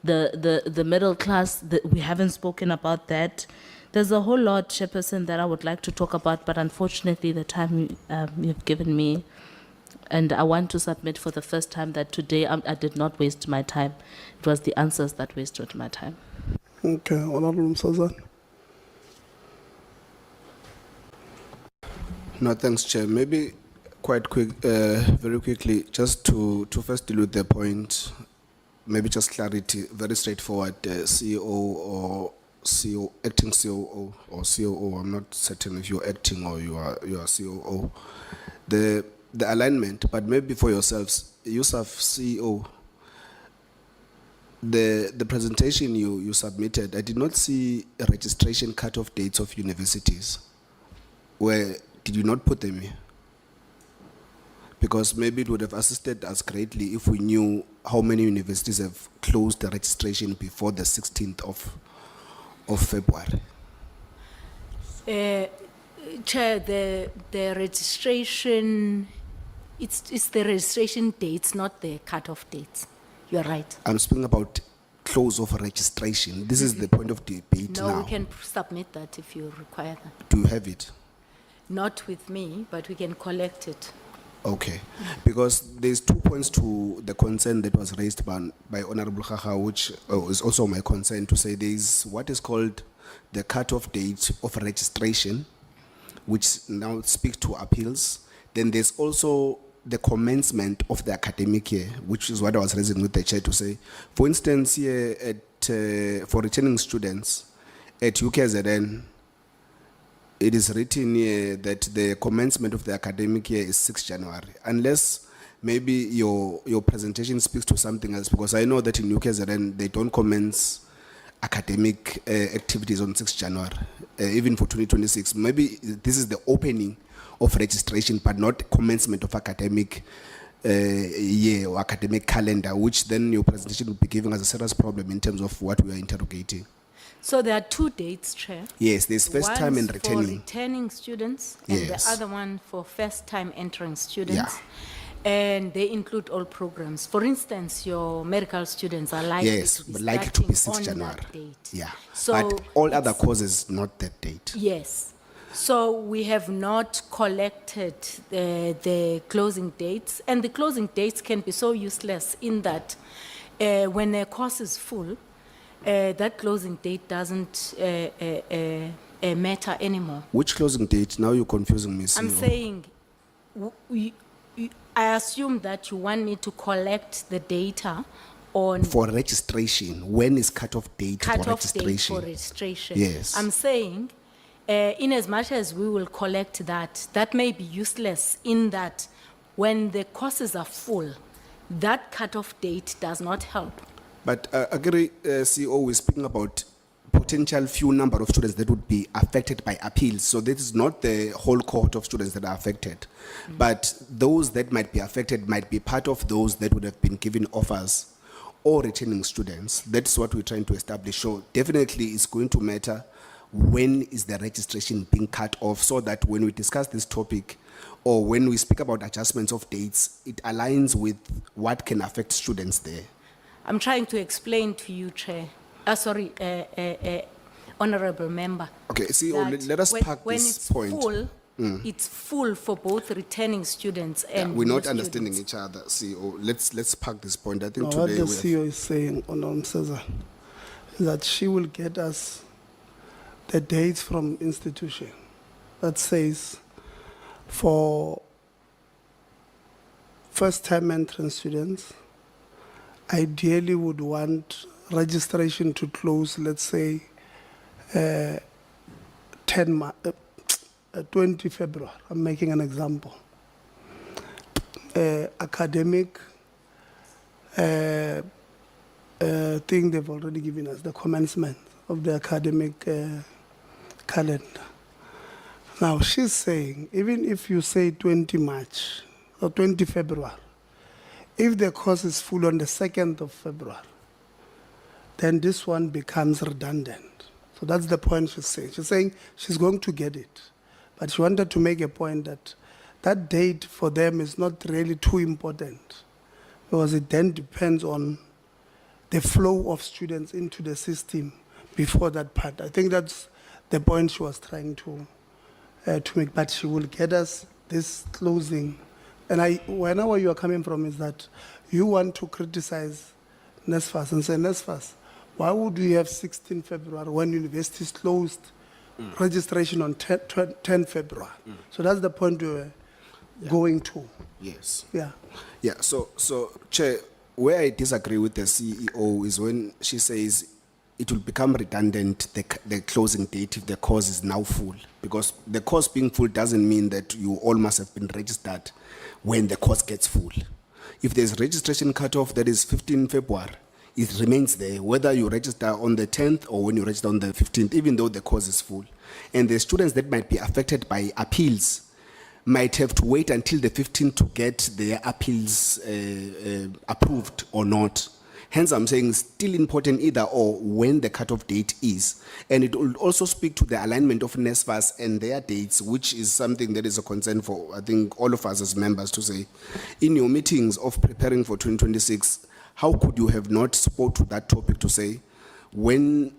the middle class. We haven't spoken about that. There's a whole lot, Chairperson, that I would like to talk about, but unfortunately the time you've given me, and I want to submit for the first time that today I did not waste my time. It was the answers that wasted my time. Okay, Honorable Msazan. No, thanks, Chair. Maybe quite quick, very quickly, just to first deal with the point, maybe just clarity, very straightforward, CEO or CEO, acting COO or COO, I'm not certain if you're acting or you are COO. The alignment, but maybe for yourselves, Yusuf CEO, the presentation you submitted, I did not see a registration cutoff dates of universities. Where did you not put them here? Because maybe it would have assisted us greatly if we knew how many universities have closed the registration before the 16th of February. Chair, the registration, it's the registration dates, not the cutoff dates. You're right. I'm speaking about close of registration. This is the point of debate No, now. we can submit that if you require that. Do you have it? Not with me, but we can collect it. Okay, because there's 2 points to the concern that was raised by Honorable Khaha, which is also my concern, to say there's what is called the cutoff date of registration, which now speaks to appeals. Then there's also the commencement of the academic year, which is what I was raising with the chair to say. For instance, here at for returning students at UKZN, it is written here that the commencement of the academic year is 6 January, unless maybe your presentation speaks to something else, because I know that in UKZN, they don't commence academic activities on 6 January, even for 2026. Maybe this is the opening of registration, but not commencement of academic year or academic calendar, which then your presentation will be giving us a serious problem in terms of what we are interrogating. So there are 2 dates, Chair. Yes, there's first time and One's for returning. returning students, and Yes. the other one for first time entering students. Yeah. And they include all programs. For instance, your medical students are likely Yes, to be but likely to be starting 6 on January. that date. Yeah, So but all other it's- causes, not that date. Yes. So we have not collected the closing dates, and the closing dates can be so useless in that when a course is full, that closing date doesn't matter anymore. Which closing date? Now you're confusing me. I'm CEO. saying, I assume that you want me to collect the data on For registration, when is cutoff date for cutoff date registration? for registration. Yes. I'm saying, in as much as we will collect that, that may be useless in that when the courses are full, that cutoff date does not help. But agree, CEO, we're speaking about potential few number of students that would be affected by appeals. So this is not the whole cohort of students that are affected. But those that might be affected might be part of those that would have been given offers or returning students. That's what we're trying to establish. So definitely it's going to matter when is the registration being cut off, so that when we discuss this topic or when we speak about adjustments of dates, it aligns with what can affect students there. I'm trying to explain to you, Chair, Honorable Member. Okay, CEO, that let us when- park when this it's point. full, it's full for both returning students Yeah, and we're new not understanding students. each other, CEO. Let's park this point. I think Now, what today the we have, CEO is saying, Honorable Mseza, is that she will get us the dates from institution that says for first-time entrance students, ideally would want registration to close, let's say, 20 February. I'm making an example. Academic thing they've already given us, the commencement of the academic calendar. Now, she's saying, even if you say 20 March or 20 February, if the course is full on the 2nd of February, then this one becomes redundant. So that's the point she's saying. She's saying she's going to get it. But she wanted to make a point that that date for them is not really too important, because it then depends on the flow of students into the system before that part. I think that's the point she was trying to make, but she will get us this closing. And wherever you are coming from is that you want to criticize NSFAS and say, NSFAS, why would we have 16 February when university is closed registration on 10 February. So that's the point we were going to. Yes. Yeah. Yeah, so, Chair, where I disagree with the CEO is when she says it will become redundant, the closing date, if the course is now full. Because the course being full doesn't mean that you all must have been registered when the course gets full. If there's registration cutoff that is 15 February, it remains there, whether you register on the 10th or when you register on the 15th, even though the course is full. And the students that might be affected by appeals might have to wait until the 15th to get their appeals approved or not. Hence, I'm saying it's still important either or when the cutoff date is. And it will also speak to the alignment of NSFAS and their dates, which is something that is a concern for, I think, all of us as members to say. In your meetings of preparing for 2026, how could you have not spoke to that topic to say, when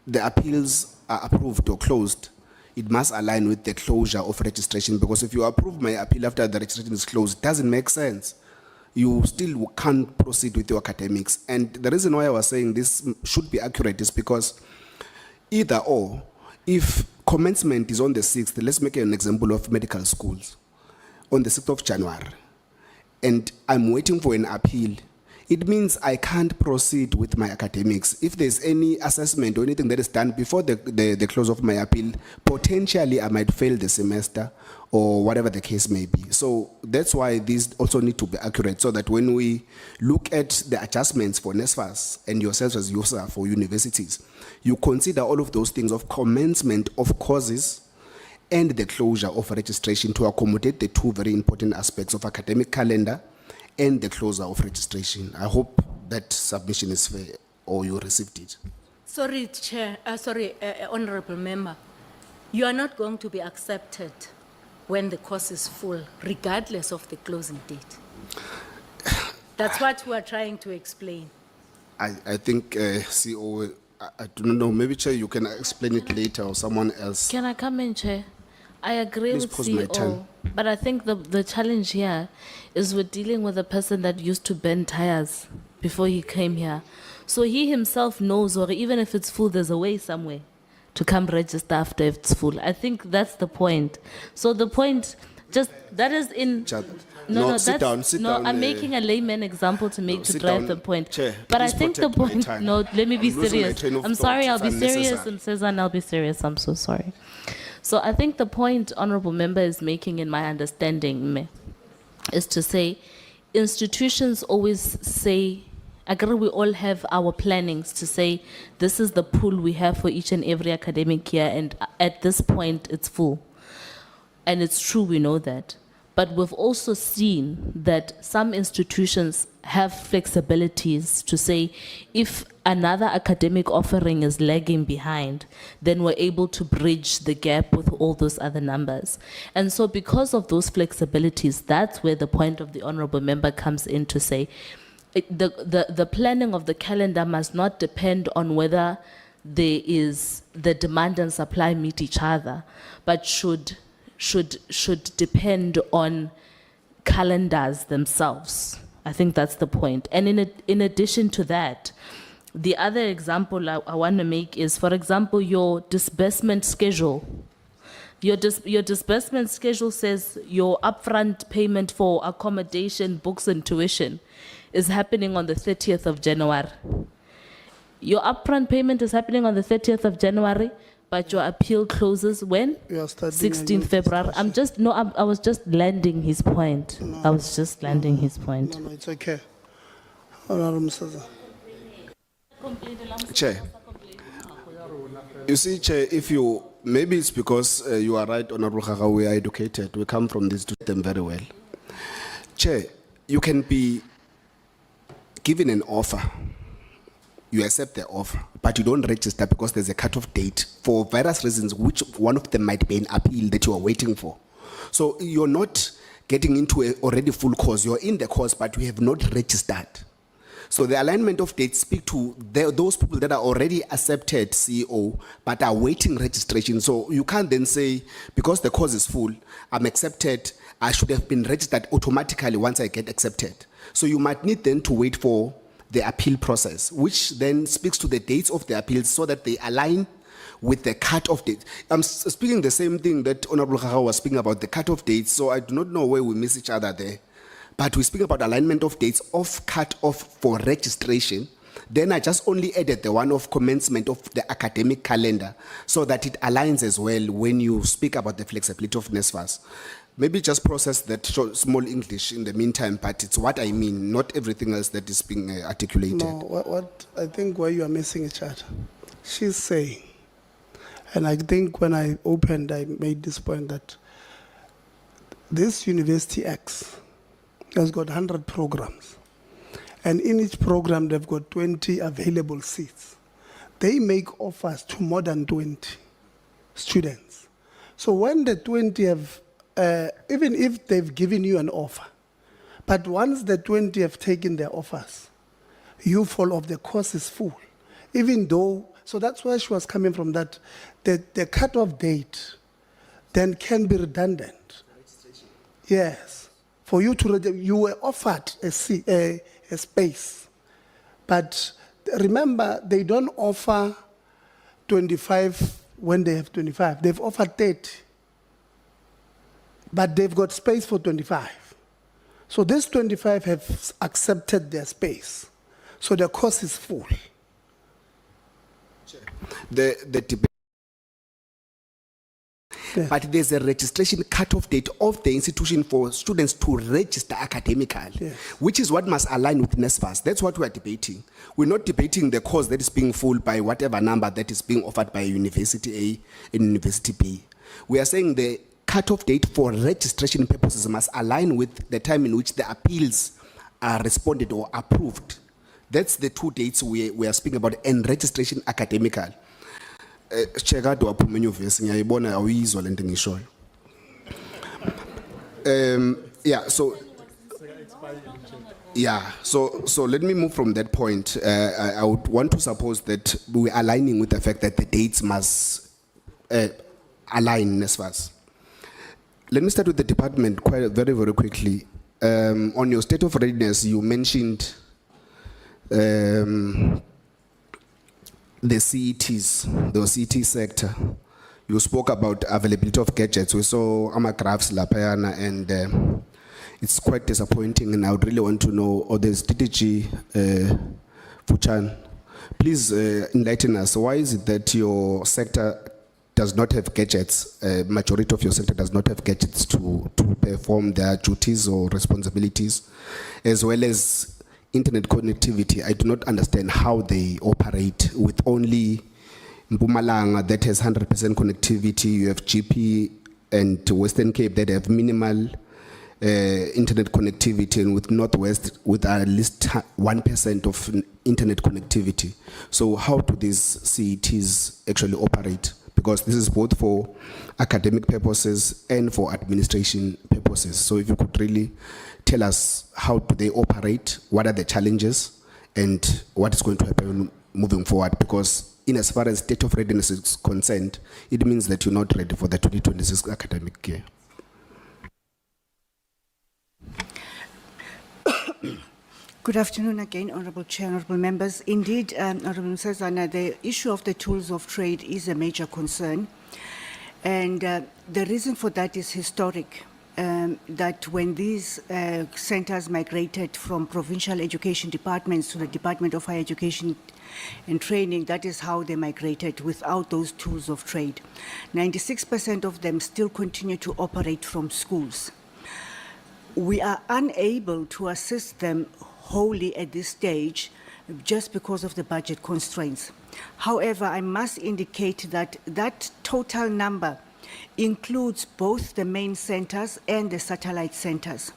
the appeals are approved or closed, it must align with the closure of registration, because if you approve my appeal after the registration is closed, it doesn't make sense. You still can't proceed with your academics. And the reason why I was saying this should be accurate is because either or, if commencement is on the 6th, let's make an example of medical schools, on the 6th of January, and I'm waiting for an appeal, it means I can't proceed with my academics. If there's any assessment or anything that is done before the close of my appeal, potentially I might fail the semester or whatever the case may be. So that's why these also need to be accurate, so that when we look at the adjustments for NSFAS and yourselves as user for universities, you consider all of those things of commencement of courses and the closure of registration to accommodate the two very important aspects of academic calendar and the closure of registration. I hope that submission is fair, or you received it. Sorry, Chair, Honorable Member. You are not going to be accepted when the course is full, regardless of the closing date. That's what we are trying to explain. I think, CEO, I don't know, maybe Chair, you can explain it later, or someone else. Can I come in, Chair? I agree Please with pause my CEO, time. but I think the challenge here is we're dealing with a person that used to bend tires before he came here. So he himself knows, or even if it's full, there's a way somewhere to come register after it's full. I think that's the point. So the point, just, that is in... Chair, that's, sit down, sit no, down. I'm making a layman example to make, to sit drive down. the point. Chair, but I please think the protect my point, time. no, let me be I'm losing my serious. train of I'm thought. sorry, I'll It's be serious, unnecessary. and Cezanne, I'll be serious, I'm so sorry. So I think the point Honorable Member is making, in my understanding, is to say institutions always say, I agree, we all have our plannings to say this is the pool we have for each and every academic year, and at this point it's full. And it's true, we know that. But we've also seen that some institutions have flexibilities to say if another academic offering is lagging behind, then we're able to bridge the gap with all those other numbers. And so because of those flexibilities, that's where the point of the Honorable Member comes in to say the planning of the calendar must not depend on whether there is the demand and supply meet each other, but should depend on calendars themselves. I think that's the point. And in addition to that, the other example I want to make is, for example, your disbursement schedule. Your disbursement schedule says your upfront payment for accommodation, books, and tuition is happening on the 30th of January. Your upfront payment is happening on the 30th of January, but your appeal closes when? You are starting a 16th new February. I was just landing his point. I was just landing his point. No, it's okay. Honorable Mr. Chair, you see, Chair, if you, maybe it's because you are right, Honorable Khaga, we are educated, we come from this to them very well. Chair, you can be given an offer, you accept the offer, but you don't register because there's a cutoff date for various reasons, which one of them might be an appeal that you are waiting for. So you're not getting into a already full course, you're in the course, but you have not registered. So the alignment of dates speak to those people that are already accepted CEO, but are waiting registration. So you can't then say, because the course is full, I'm accepted, I should have been registered automatically once I get accepted. So you might need then to wait for the appeal process, which then speaks to the dates of the appeals so that they align with the cut-off date. I'm speaking the same thing that Honorable Gaga was speaking about, the cut-off dates, so I do not know where we miss each other there. But we speak about alignment of dates of cut-off for registration. Then I just only added the one of commencement of the academic calendar so that it aligns as well when you speak about the flexibility of NSFAS. Maybe just process that small English in the meantime, but it's what I mean, not everything else that is being articulated. No, what I think where you are missing each other, she's saying, and I think when I opened, I made this point that this University X has got 100 programs. And in each program, they've got 20 available seats. They make offers to more than 20 students. So when the 20 have, even if they've given you an offer, but once the 20 have taken their offers, you fall off, the course is full. Even though, so that's where she was coming from, that the cutoff date then can be redundant. Yes. For you to, you were offered a space. But remember, they don't offer 25 when they have 25. They've offered 30. But they've got space for 25. So these 25 have accepted their space. So the course is full. The debate. Yeah. But there's a registration cut-off date of the institution for students to register academically, Yes. which is what must align with NSFAS. That's what we're debating. We're not debating the course that is being full by whatever number that is being offered by University A and University B. We are saying the cut-off date for registration purposes must align with the time in which the appeals are responded or approved. That's the two dates we are speaking about, and registration academical. Chegado aphume enyuvesi ngiyayibona awuyizwa lento engishoyo. So let me move from that point. I would want to suppose that we're aligning with the fact that the dates must align as far as. Let me start with the department very, very quickly. On your state of readiness, you mentioned the CETs, the CET sector. You spoke about availability of gadgets. We saw graphs lapayana, and it's quite disappointing, and I would really want to know, or the strategy, Fuchan, please enlighten us. Why is it that your sector does not have gadgets, majority of your sector does not have gadgets to perform their duties or responsibilities, as well as internet connectivity? I do not understand how they operate with only Mpumalanga that has 100% connectivity. You have GP and Western Cape that have minimal internet connectivity, and with Northwest with at least 1% of internet connectivity. So how do these CETs actually operate? Because this is both for academic purposes and for administration purposes. So if you could really tell us, how do they operate, what are the challenges, and what is going to happen moving forward? Because in as far as state of readiness is concerned, it means that you're not ready for the 2026 academic year. Good afternoon again, Honourable Chair, Honourable Members. Indeed, Honourable Msazana, the issue of the tools of trade is a major concern. And the reason for that is historic. That when these centres migrated from provincial education departments to the Department of Higher Education and Training, that is how they migrated without those tools of trade. 96% of them still continue to operate from schools. We are unable to assist them wholly at this stage just because of the budget constraints. However, I must indicate that that total number includes both the main centers and the satellite centers.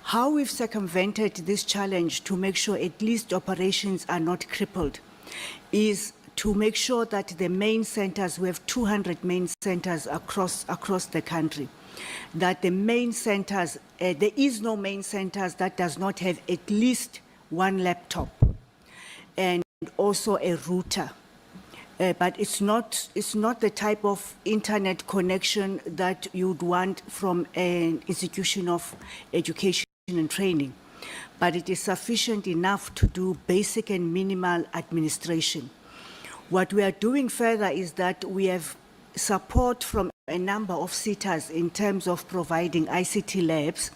How we've circumvented this challenge to make sure at least operations are not crippled is to make sure that the main centers, we have 200 main centers across the country, that the main centers, there is no main centers that does not have at least one laptop and also a router. But it's not the type of internet connection that you'd want from an institution of education and training. But it is sufficient enough to do basic and minimal administration. What we are doing further is that we have support from a number of sitters in terms of providing ICT labs.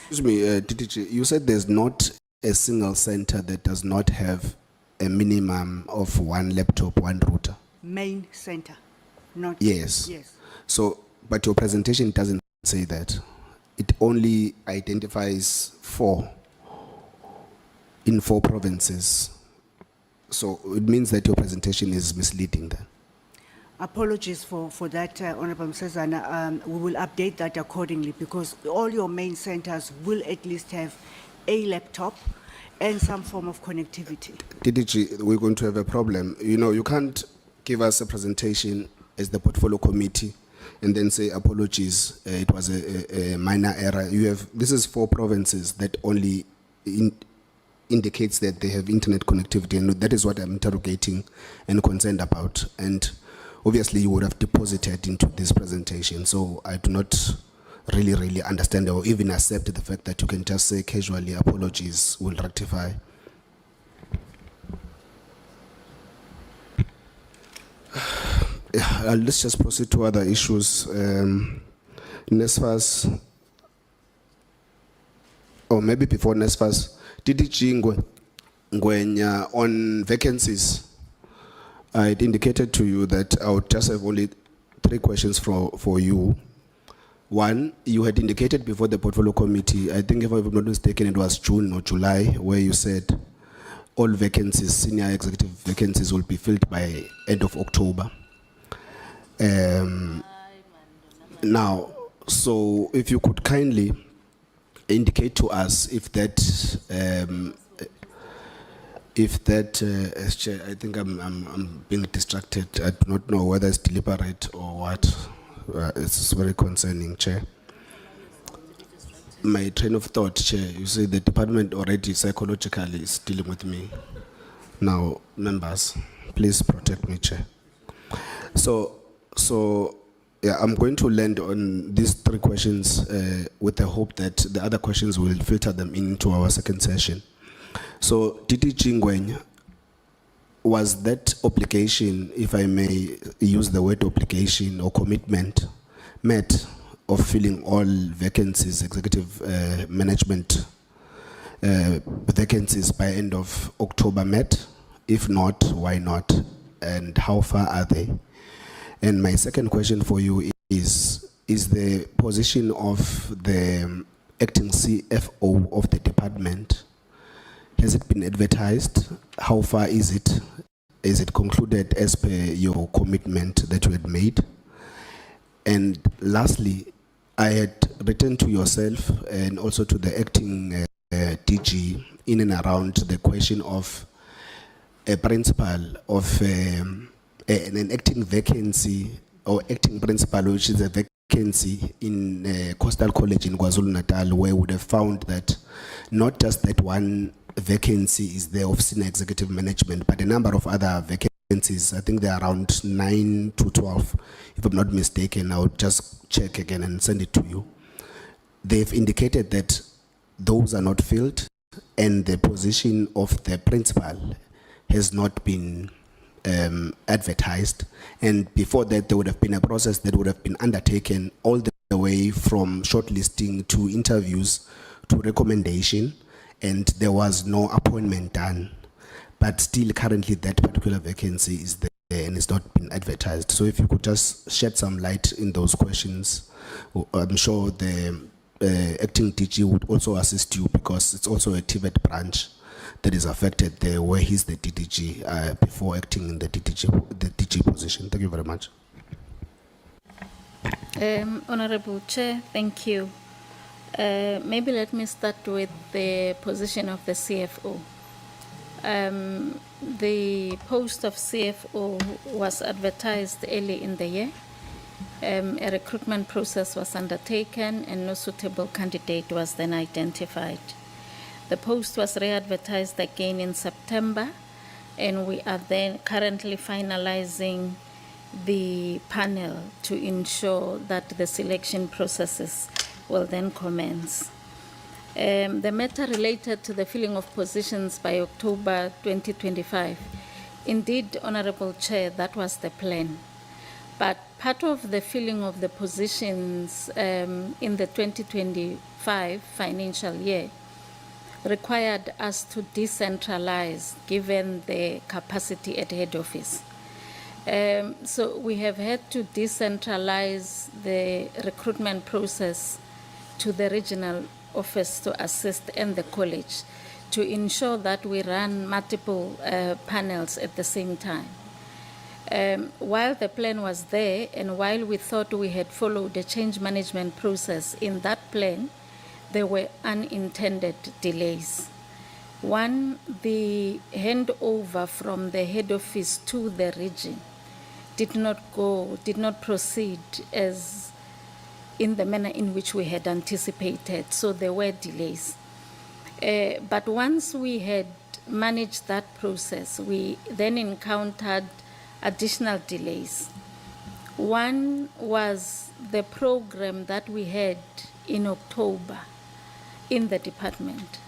Excuse me, DDG, you said there's not a single center that does not have a minimum of one laptop, one router. Main center, not... Yes. Yes. So, but your presentation doesn't say that. It only identifies 4 in 4 provinces. So it means that your presentation is misleading then. Apologies for that, Honorable Msezana. We will update that accordingly because all your main centers will at least have a laptop and some form of connectivity. DDG, we're going to have a problem. You know, you can't give us a presentation as the portfolio committee and then say apologies, it was a minor error. This is 4 provinces that only indicates that they have internet connectivity, and that is what I'm interrogating and concerned about. And obviously you would have deposited into this presentation, so I do not really understand or even accept the fact that you can just say casually apologies will rectify. Let's just proceed to other issues. NSFAS, or maybe before NSFAS, DDG Ngwenya on vacancies. I had indicated to you that I would just have only 3 questions for you. One, you had indicated before the portfolio committee, I think if I'm not mistaken, it was June or July, where you said all vacancies, senior executive vacancies, will be filled by end of October. Now, so if you could kindly indicate to us if that, Chair, I think I'm being distracted. I do not know whether it's deliberate or what. It's very concerning, Chair. My train of thought, Chair, you say the department already psychologically is dealing with me. Now, members, please protect me, Chair. So yeah, I'm going to land on these 3 questions with the hope that the other questions will filter them into our second session. So, DDG Ngwenya, was that obligation, if I may use the word obligation or commitment, met of filling all vacancies, executive management vacancies by end of October met? If not, why not? And how far are they? And my second question for you is the position of the acting CFO of the department, has it been advertised? How far is it? Is it concluded as per your commitment that you had made? And lastly, I had written to yourself and also to the acting DG in and around the question of a principal of an acting vacancy or acting principal, which is a vacancy in Coastal College in KwaZulu-Natal, where we would have found that not just that one vacancy is there of senior executive management, but a number of other vacancies. I think they're around 9 to 12, if I'm not mistaken. I'll just check again and send it to you. They've indicated that those are not filled, and the position of the principal has not been advertised. And before that, there would have been a process that would have been undertaken all the way from shortlisting to interviews to recommendation, and there was no appointment done. But still, currently, that particular vacancy is there and it's not been advertised. So if you could just shed some light in those questions, I'm sure the acting DG would also assist you, because it's also a tvet branch that is affected there, where he's the DDG before acting in the DG position. Thank you very much. Honorable Chair, thank you. Maybe let me start with the position of the CFO. The post of CFO was advertised early in the year. A recruitment process was undertaken and no suitable candidate was then identified. The post was re-advertised again in September, and we are then currently finalizing the panel to ensure that the selection processes will then commence. The matter related to the filling of positions by October 2025 Indeed, Honorable Chair, that was the plan. But part of the filling of the positions in the 2025 financial year required us to decentralize given the capacity at head office. So we have had to decentralize the recruitment process to the regional office to assist and the college to ensure that we run multiple panels at the same time. While the plan was there and while we thought we had followed the change management process in that plan, there were unintended delays. One, the handover from the head office to the region did not proceed as in the manner in which we had anticipated, so there were delays. But once we had managed that process, we then encountered additional delays. One was the program that we had in October in the department,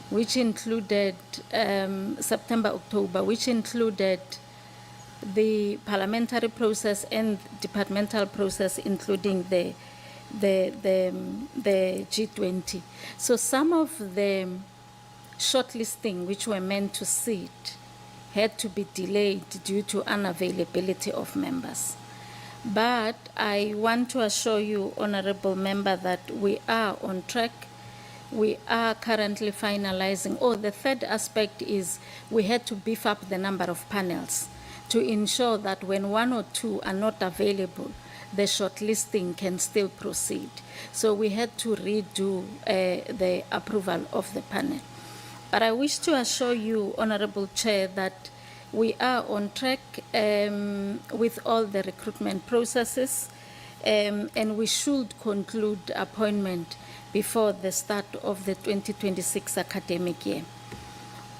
which included September-October, which included the parliamentary process and departmental process, including the G20. So some of the shortlisting which were meant to sit had to be delayed due to unavailability of members. But I want to assure you, Honorable Member, that we are on track. We are currently finalizing. Oh, the third aspect is we had to beef up the number of panels to ensure that when one or two are not available, the shortlisting can still proceed. So we had to redo the approval of the panel. But I wish to assure you, Honorable Chair, that we are on track with all the recruitment processes, and we should conclude appointment before the start of the 2026 academic year.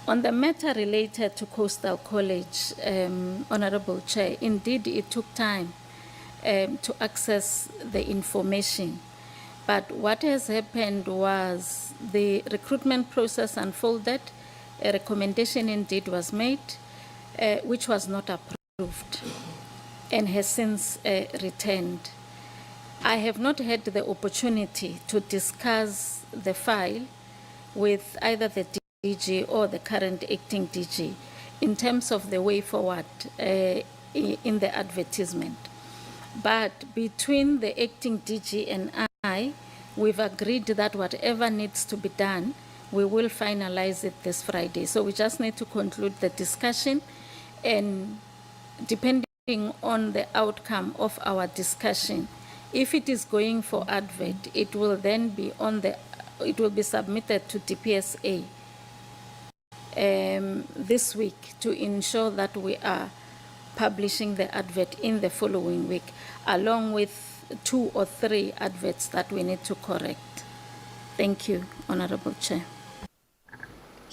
On the matter related to Coastal College, Honorable Chair, indeed it took time to access the information. But what has happened was the recruitment process unfolded, a recommendation indeed was made, which was not approved and has since returned. I have not had the opportunity to discuss the file with either the DG or the current acting DG in terms of the way forward in the advertisement. But between the acting DG and I, we've agreed that whatever needs to be done, we will finalize it this Friday. So we just need to conclude the discussion, and depending on the outcome of our discussion, if it is going for advert, it will then be it will be submitted to DPSA this week to ensure that we are publishing the advert in the following week, along with 2 or 3 adverts that we need to correct. Thank you, Honorable Chair.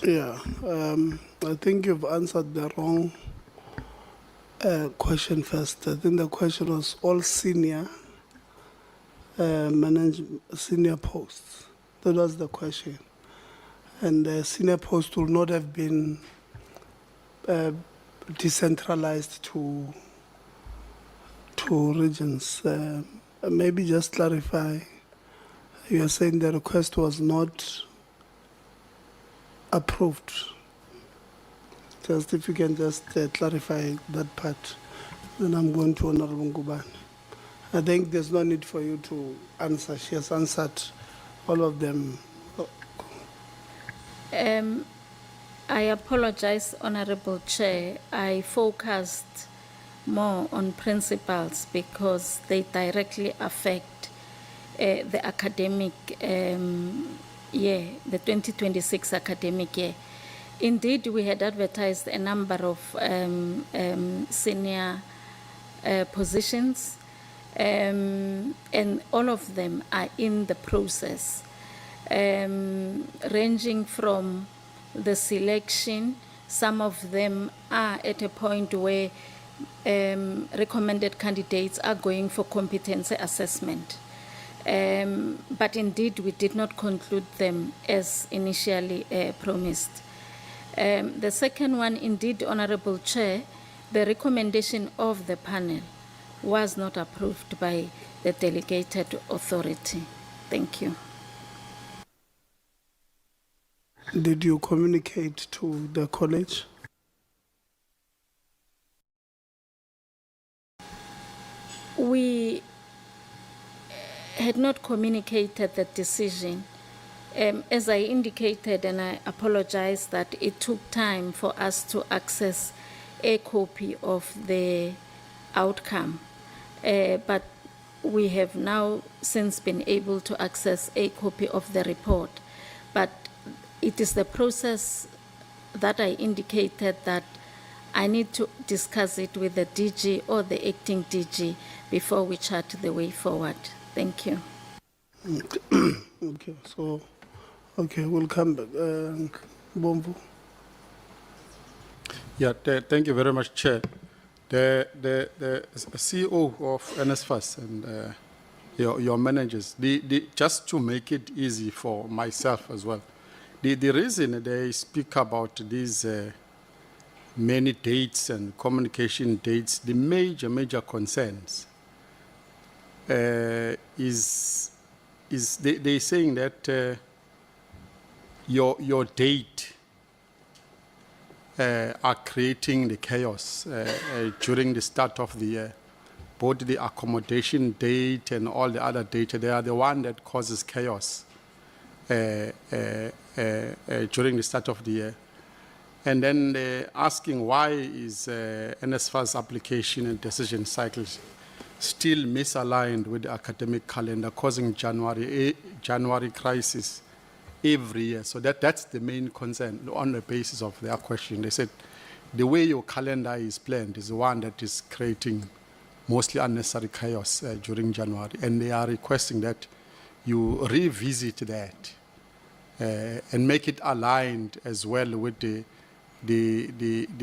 Yeah, I think you've answered the wrong question first. I think the question was all senior senior posts. That was the question. And the senior post will not have been decentralized to regions. Maybe just clarify. You are saying the request was not approved. Just if you can just clarify that part, then I'm going to Honorable Ngubane. I think there's no need for you to answer. She has answered all of them. I apologize, Honorable Chair. I focused more on principles because they directly affect the academic year, the 2026 academic year. Indeed, we had advertised a number of senior positions, and all of them are in the process, ranging from the selection. Some of them are at a point where recommended candidates are going for competency assessment. But indeed, we did not conclude them as initially promised. The second one, indeed, Honorable Chair, the recommendation of the panel was not approved by the delegated authority. Thank you. Did you communicate to the college? We had not communicated the decision. As I indicated, and I apologize that it took time for us to access a copy of the outcome. But we have now since been able to access a copy of the report. But it is the process that I indicated that I need to discuss it with the DG or the acting DG before we chart the way forward. Thank you. Okay, so, okay, we'll come back. Bombo. Yeah, thank you very much, Chair. The CEO of NSFAS and your managers, just to make it easy for myself as well, the reason they speak about these many dates and communication dates, the major concerns is they're saying that your date are creating the chaos during the start of the year. Both the accommodation date and all the other data, they are the one that causes chaos during the start of the year. And then they're asking why is NSFAS application and decision cycles still misaligned with the academic calendar, causing January crisis every year. So that's the main concern on the basis of their question. They said the way your calendar is planned is the one that is creating mostly unnecessary chaos during January. And they are requesting that you revisit that and make it aligned as well with the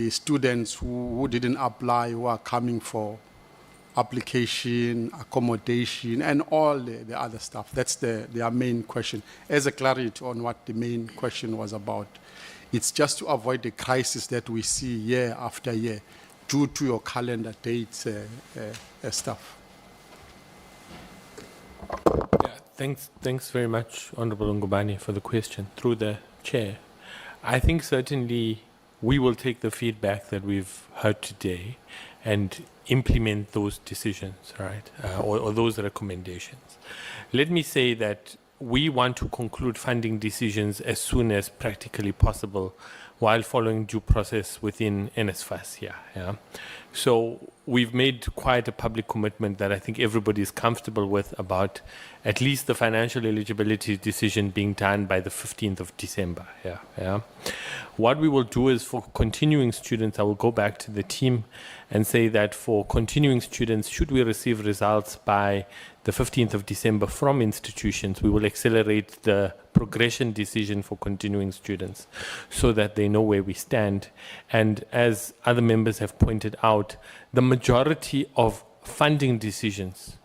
students who didn't apply, who are coming for application, accommodation, and all the other stuff. That's their main question. As a clarity on what the main question was about, it's just to avoid the crisis that we see year after year due to your calendar dates stuff. Yeah, thanks very much, Honorable Ngubane, for the question. Through the chair, I think certainly we will take the feedback that we've heard today and implement those decisions, right, or those recommendations. Let me say that we want to conclude funding decisions as soon as practically possible while following due process within NSFAS here. Yeah? So we've made quite a public commitment that I think everybody is comfortable with about at least the financial eligibility decision being done by the 15th of December. Yeah, yeah. What we will do is for continuing students, I will go back to the team and say that for continuing students, should we receive results by the 15th of December from institutions, we will accelerate the progression decision for continuing students so that they know where we stand. And as other members have pointed out, the majority of funding decisions,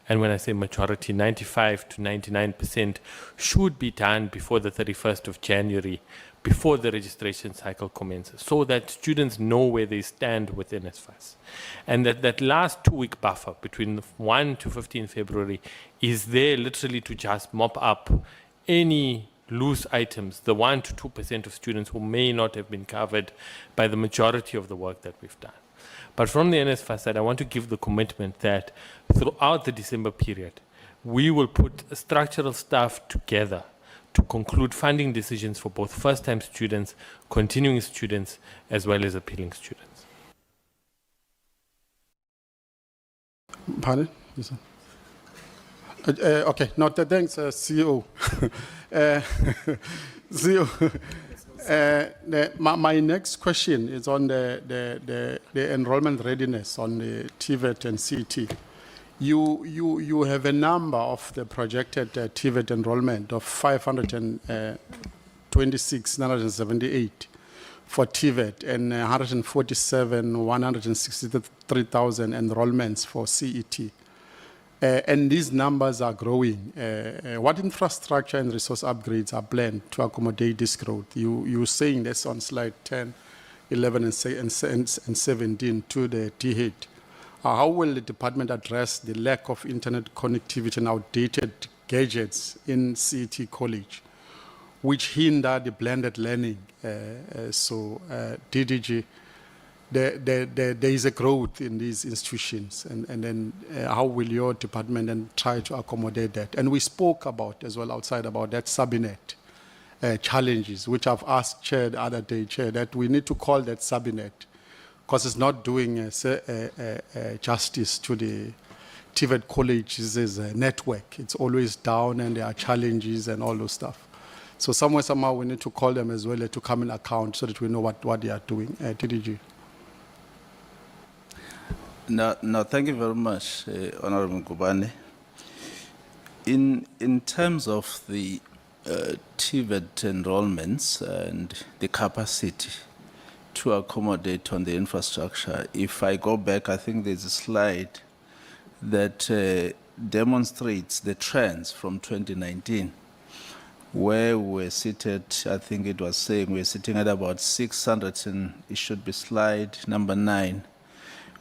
and when I say majority, 95 to 99%, should be done before the 31st of January, before the registration cycle commences, so that students know where they stand with NSFAS. And that last 2-week buffer between 1 to 15 February is there literally to just mop up any loose items, the 1 to 2% of students who may not have been covered by the majority of the work that we've done. But from the NSFAS side, I want to give the commitment that throughout the December period, we will put structural staff together to conclude funding decisions for both first-time students, continuing students, as well as appealing students. Pardon? Yes, okay, no, thanks, CEO. CEO, my next question is on the enrollment readiness on the tvet and CT. You have a number of the projected tvet enrollment of 526,978 for tvet and 147,163,000 enrollments for CET. And these numbers are growing. What infrastructure and resource upgrades are planned to accommodate this growth? You're saying that's on slide 10, 11, and 17 to the T8. How will the department address the lack of internet connectivity and outdated gadgets in CET College, which hinder the blended learning? DDG, there is a growth in these institutions, and then how will your department then try to accommodate that? And we spoke about as well outside about that subinet challenges, which I've asked Chair the other day, Chair, that we need to call that subinet because it's not doing justice to the tvet colleges' network. It's always down and there are challenges and all those stuff. So somehow we need to call them as well to come in account so that we know what they are doing. TDG. No, thank you very much, Honorable Nkubane. In terms of the TVET enrollments and the capacity to accommodate on the infrastructure, if I go back, I think there's a slide that demonstrates the trends from 2019, where we're seated, I think it was saying we're sitting at about 600, and it should be slide number 9.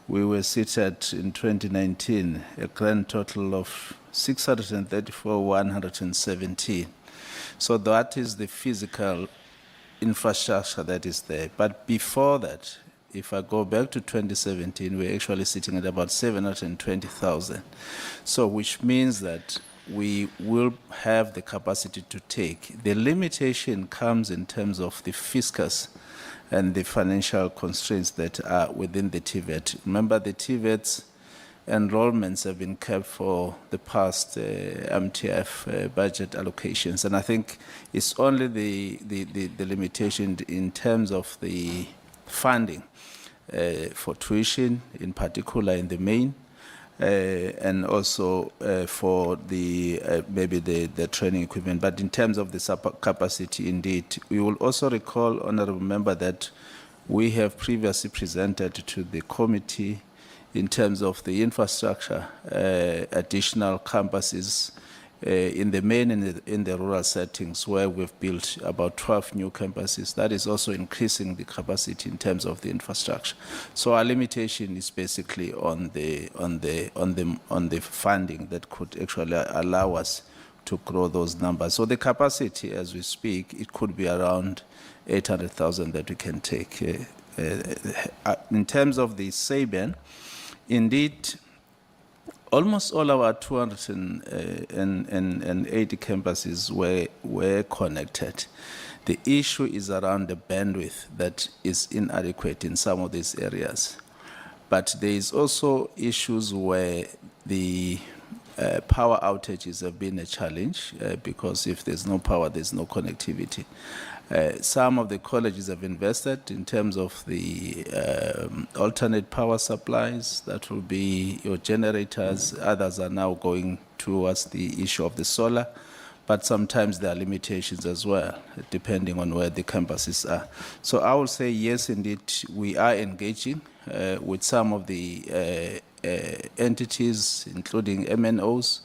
We were seated in 2019, a grand total of 634,117. So that is the physical infrastructure that is there. But before that, if I go back to 2017, we're actually sitting at about 720,000. So which means that we will have the capacity to take. The limitation comes in terms of the fiscus and the financial constraints that are within the TVET. Remember, the TVET's enrollments have been kept for the past MTF budget allocations, and I think it's only the limitation in terms of the funding for tuition, in particular in the main, and also for the maybe the training equipment. But in terms of the capacity, indeed, we will also recall, honorable member, that we have previously presented to the committee in terms of the infrastructure, additional campuses in the main and in the rural settings, where we've built about 12 new campuses. That is also increasing the capacity in terms of the infrastructure. So our limitation is basically on the funding that could actually allow us to grow those numbers. So the capacity, as we speak, it could be around 800,000 that we can take. In terms of the SABEN, indeed, almost all our 280 campuses were connected. The issue is around the bandwidth that is inadequate in some of these areas. But there is also issues where the power outages have been a challenge because if there's no power, there's no connectivity. Some of the colleges have invested in terms of the alternate power supplies. That will be your generators. Others are now going towards the issue of the solar. But sometimes there are limitations as well, depending on where the campuses are. So I will say, yes, indeed, we are engaging with some of the entities, including MNOs,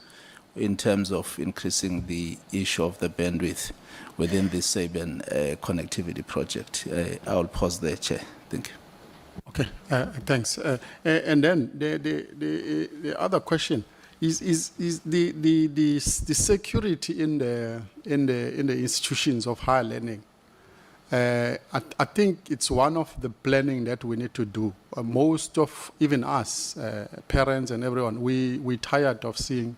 in terms of increasing the issue of the bandwidth within the SABEN connectivity project. I will pause there, Chair. Thank you. Okay, thanks. And then the other question is the security in the institutions of higher learning. I think it's one of the planning that we need to do. Most of, even us, parents and everyone, we tired of seeing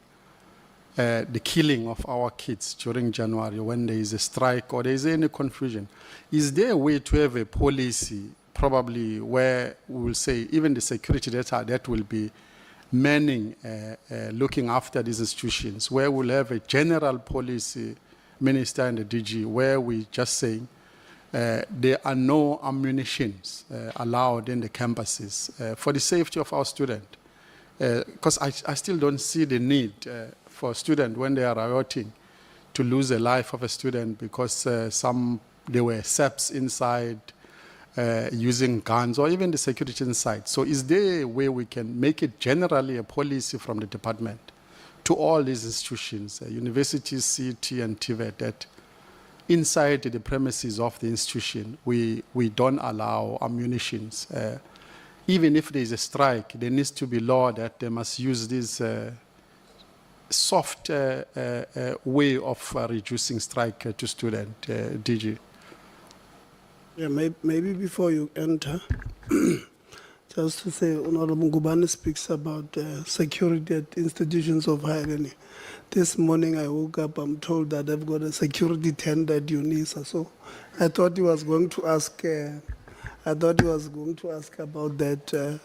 the killing of our kids during January when there is a strike or there is any confusion. Is there a way to have a policy, probably where we will say even the security data that will be manning, looking after these institutions, where we'll have a general policy, minister and the DG, where we just saying there are no ammunitions allowed in the campuses for the safety of our students. Because I still don't see the need for a student when they are rioting to lose the life of a student because there were SEPs inside using guns or even the security inside. So is there a way we can make it generally a policy from the department to all these institutions, universities, CET and TVET, that inside the premises of the institution, we don't allow ammunitions. Even if there is a strike, there needs to be law that they must use this soft way of reducing strike to student, DG. Yeah, maybe before you enter, just to say, Honorable Ngubane speaks about security at institutions of higher learning. This morning I woke up, I'm told that I've got a security tender at UNISA. So I thought he was going to ask, about that.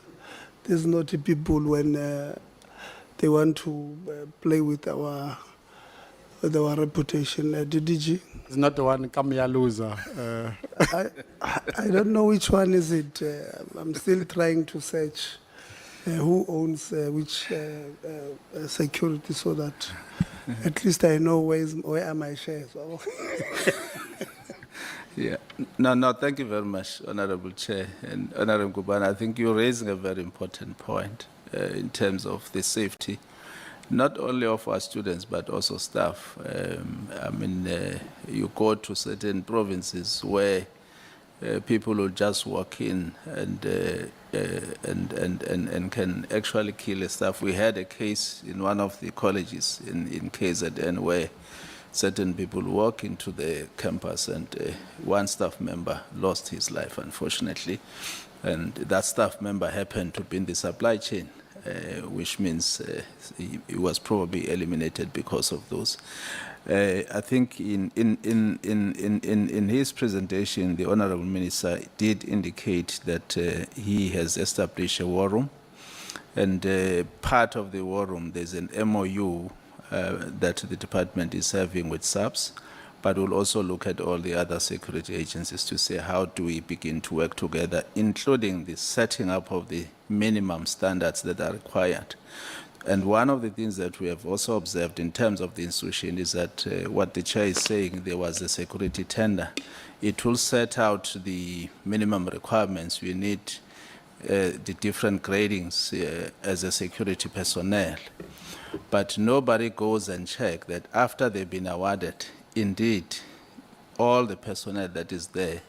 These naughty people when they want to play with our reputation. DDG. It's not the one Kamia loser. I don't know which one is it. I'm still trying to search who owns which security, so that at least I know where are my shares. Yeah. No, thank you very much, Honorable Chair. And Honorable Ngubane, I think you're raising a very important point in terms of the safety, not only of our students, but also staff. I mean, you go to certain provinces where people will just walk in and can actually kill a staff. We had a case in one of the colleges in KZN where certain people walk into the campus and one staff member lost his life, unfortunately. And that staff member happened to be in the supply chain, which means he was probably eliminated because of those. I think in his presentation, the Honorable Minister did indicate that he has established a war room. And part of the war room, there's an MOU that the department is having with SAPS, but we'll also look at all the other security agencies to say how do we begin to work together, including the setting up of the minimum standards that are required. And one of the things that we have also observed in terms of the institution is that what the chair is saying, there was a security tender. It will set out the minimum requirements. We need the different gradings as a security personnel. But nobody goes and check that after they've been awarded, indeed, all the personnel that is there,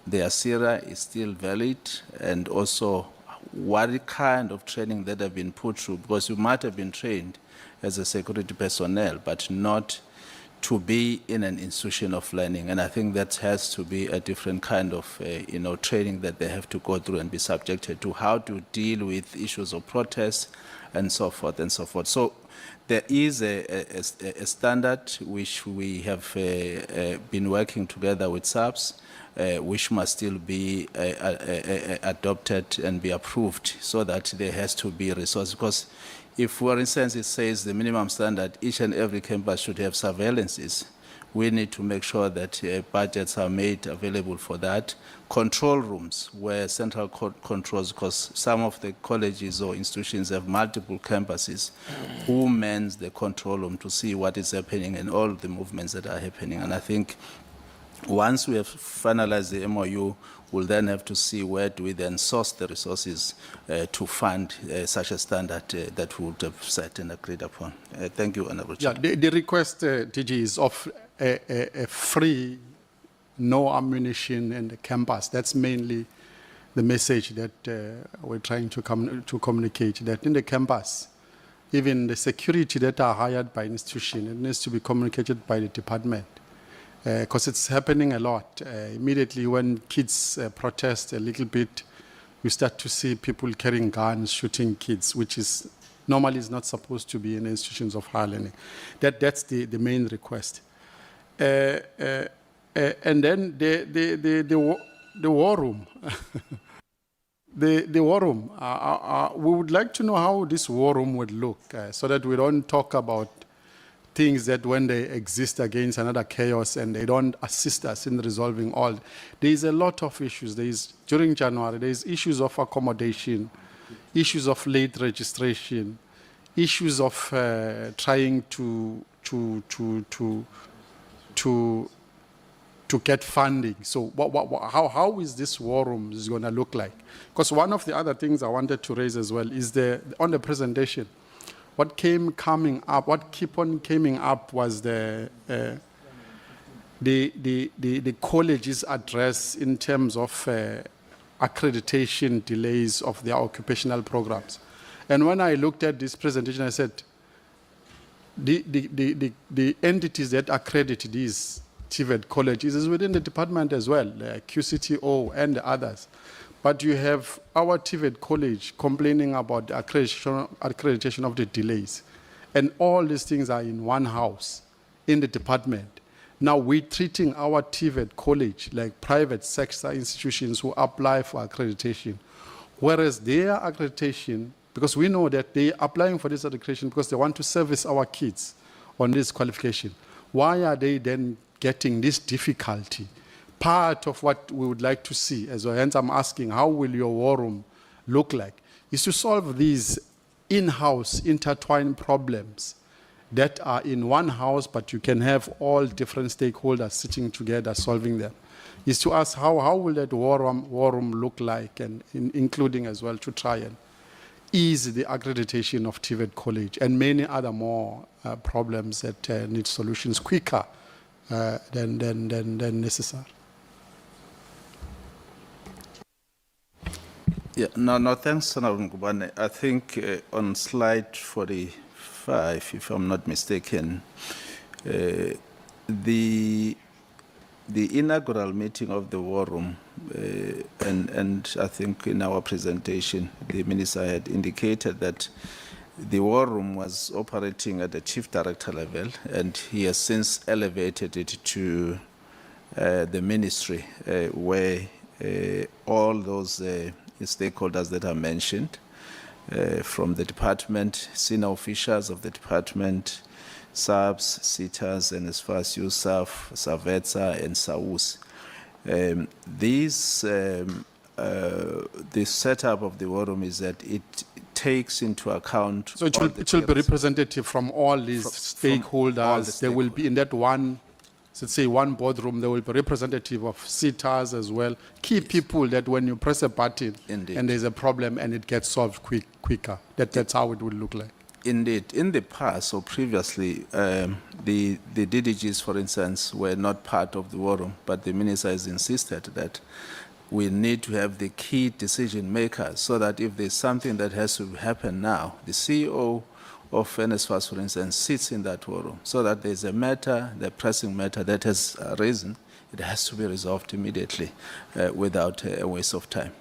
their SIRA is still valid, and also what kind of training that have been put through, because you might have been trained as a security personnel, but not to be in an institution of learning. And I think that has to be a different kind of training that they have to go through and be subjected to, how to deal with issues of protest and so forth and so forth. So there is a standard which we have been working together with SAPS, which must still be adopted and be approved, so that there has to be resources. Because if, for instance, it says the minimum standard, each and every campus should have surveillances, we need to make sure that budgets are made available for that. Control rooms where central controls, because some of the colleges or institutions have multiple campuses, who mans the control room to see what is happening and all the movements that are happening. And I think once we have finalized the MOU, we'll then have to see where do we then source the resources to fund such a standard that we would have set and agreed upon. Thank you, Honorable Chair. Yeah, the request, DG, is of a free, no ammunition in the campus. That's mainly the message that we're trying to communicate, that in the campus, even the security that are hired by institution, it needs to be communicated by the department. Because it's happening a lot. Immediately when kids protest a little bit, you start to see people carrying guns, shooting kids, which is normally is not supposed to be in institutions of higher learning. That's the main request. And then the war room. The war room. We would like to know how this war room would look, so that we don't talk about things that when they exist against another chaos and they don't assist us in resolving all. There is a lot of issues. During January, there is issues of accommodation, issues of late registration, issues of trying to get funding. So how is this war room going to look like? Because one of the other things I wanted to raise as well is on the presentation, what keep on coming up was the college's address in terms of accreditation delays of their occupational programs. And when I looked at this presentation, I said, the entities that accredit these TVET colleges is within the department as well, QCTO and the others. But you have our TVET college complaining about the accreditation of the delays. And all these things are in one house, in the department. Now we're treating our TVET college like private sector institutions who apply for accreditation. Whereas their accreditation, because we know that they're applying for this accreditation because they want to service our kids on this qualification. Why are they then getting this difficulty? Part of what we would like to see, as well, hence I'm asking, how will your war room look like, is to solve these in-house intertwined problems that are in one house, but you can have all different stakeholders sitting together solving them. Is to ask how will that war room look like, and including as well to try and ease the accreditation of TVET College and many other more problems that need solutions quicker than necessary. Yeah, no, thanks, Honorable Ngubane. I think on slide 45, if I'm not mistaken, the inaugural meeting of the War Room, and I think in our presentation, the minister had indicated that the War Room was operating at the chief director level, and he has since elevated it to the ministry, where all those stakeholders that are mentioned from the department, senior officials of the department, SABs, SITAs, NSFAS, USAF, SAVETSA, and SAUS. The setup of the War Room is that it takes into account. So it will be representative from all these stakeholders. They will be in that one, let's say one boardroom. There will be representative of SITAs as well. Key people that when you press a button Indeed. and there's a problem and it gets solved quicker. That's how it will look like. Indeed. In the past or previously, the DDGs, for instance, were not part of the War Room, but the minister has insisted that we need to have the key decision makers so that if there's something that has to happen now, the CEO of NSFAS, for instance, sits in that War Room so that there's a matter, the pressing matter that has arisen, it has to be resolved immediately without a waste of time.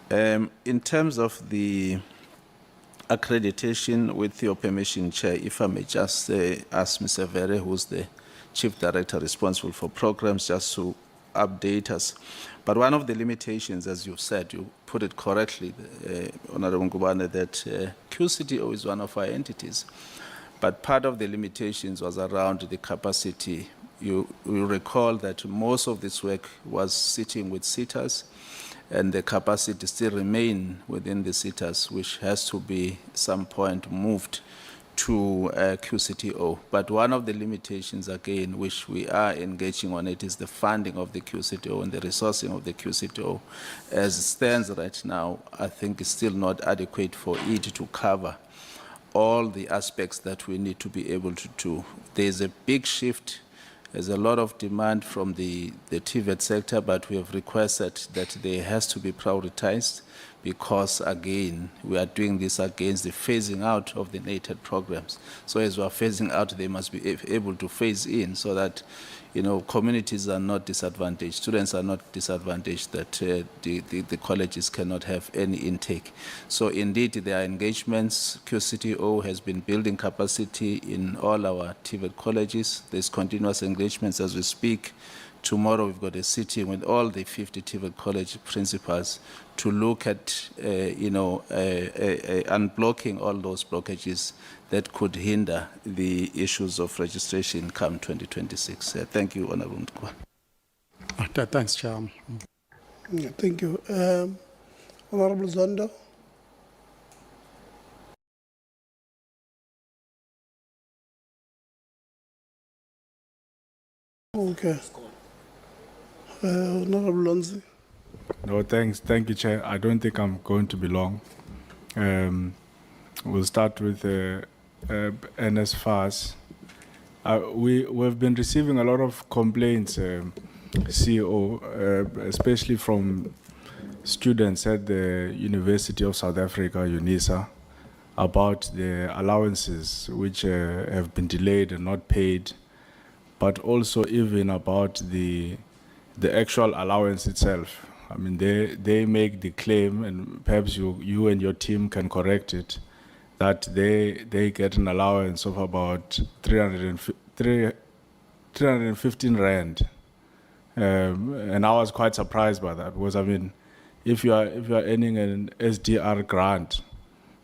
In terms of the accreditation, with your permission, Chair, if I may just ask Mr. Vere, who's the Chief Director responsible for programs, just to update us. But one of the limitations, as you've said, you put it correctly, Honorable Ngubane, that QCTO is one of our entities. But part of the limitations was around the capacity. You recall that most of this work was sitting with SITAs, and the capacity still remain within the SITAs, which has to be some point moved to QCTO. But one of the limitations, again, which we are engaging on it, is the funding of the QCTO and the resourcing of the QCTO. As it stands right now, I think it's still not adequate for it to cover all the aspects that we need to be able to do. There's a big shift. There's a lot of demand from the TVET sector, but we have requested that there has to be prioritized because, again, we are doing this against the phasing out of the NATED programs. So as we are phasing out, they must be able to phase in so that, you know, communities are not disadvantaged, students are not disadvantaged, that the colleges cannot have any intake. So indeed, there are engagements. QCTO has been building capacity in all our TVET colleges. There's continuous engagements as we speak. Tomorrow we've got a sitting with all the 50 TVET college principals to look at, unblocking all those blockages that could hinder the issues of registration come 2026. Thank you, Honorable Ndukwa. Thanks, Chair. Yeah, thank you. Honorable Zondo. Okay. Honorable Lonzi. No, thanks. Thank you, Chair. I don't think I'm going to be long. We'll start with NSFAS. We've been receiving a lot of complaints, CEO, especially from students at the University of South Africa, UNISA, about the allowances which have been delayed and not paid, but also even about the actual allowance itself. I mean, they make the claim, and perhaps you and your team can correct it, that they get an allowance of about 315 rand. And I was quite surprised by that, because I mean, if you are earning an SDR grant,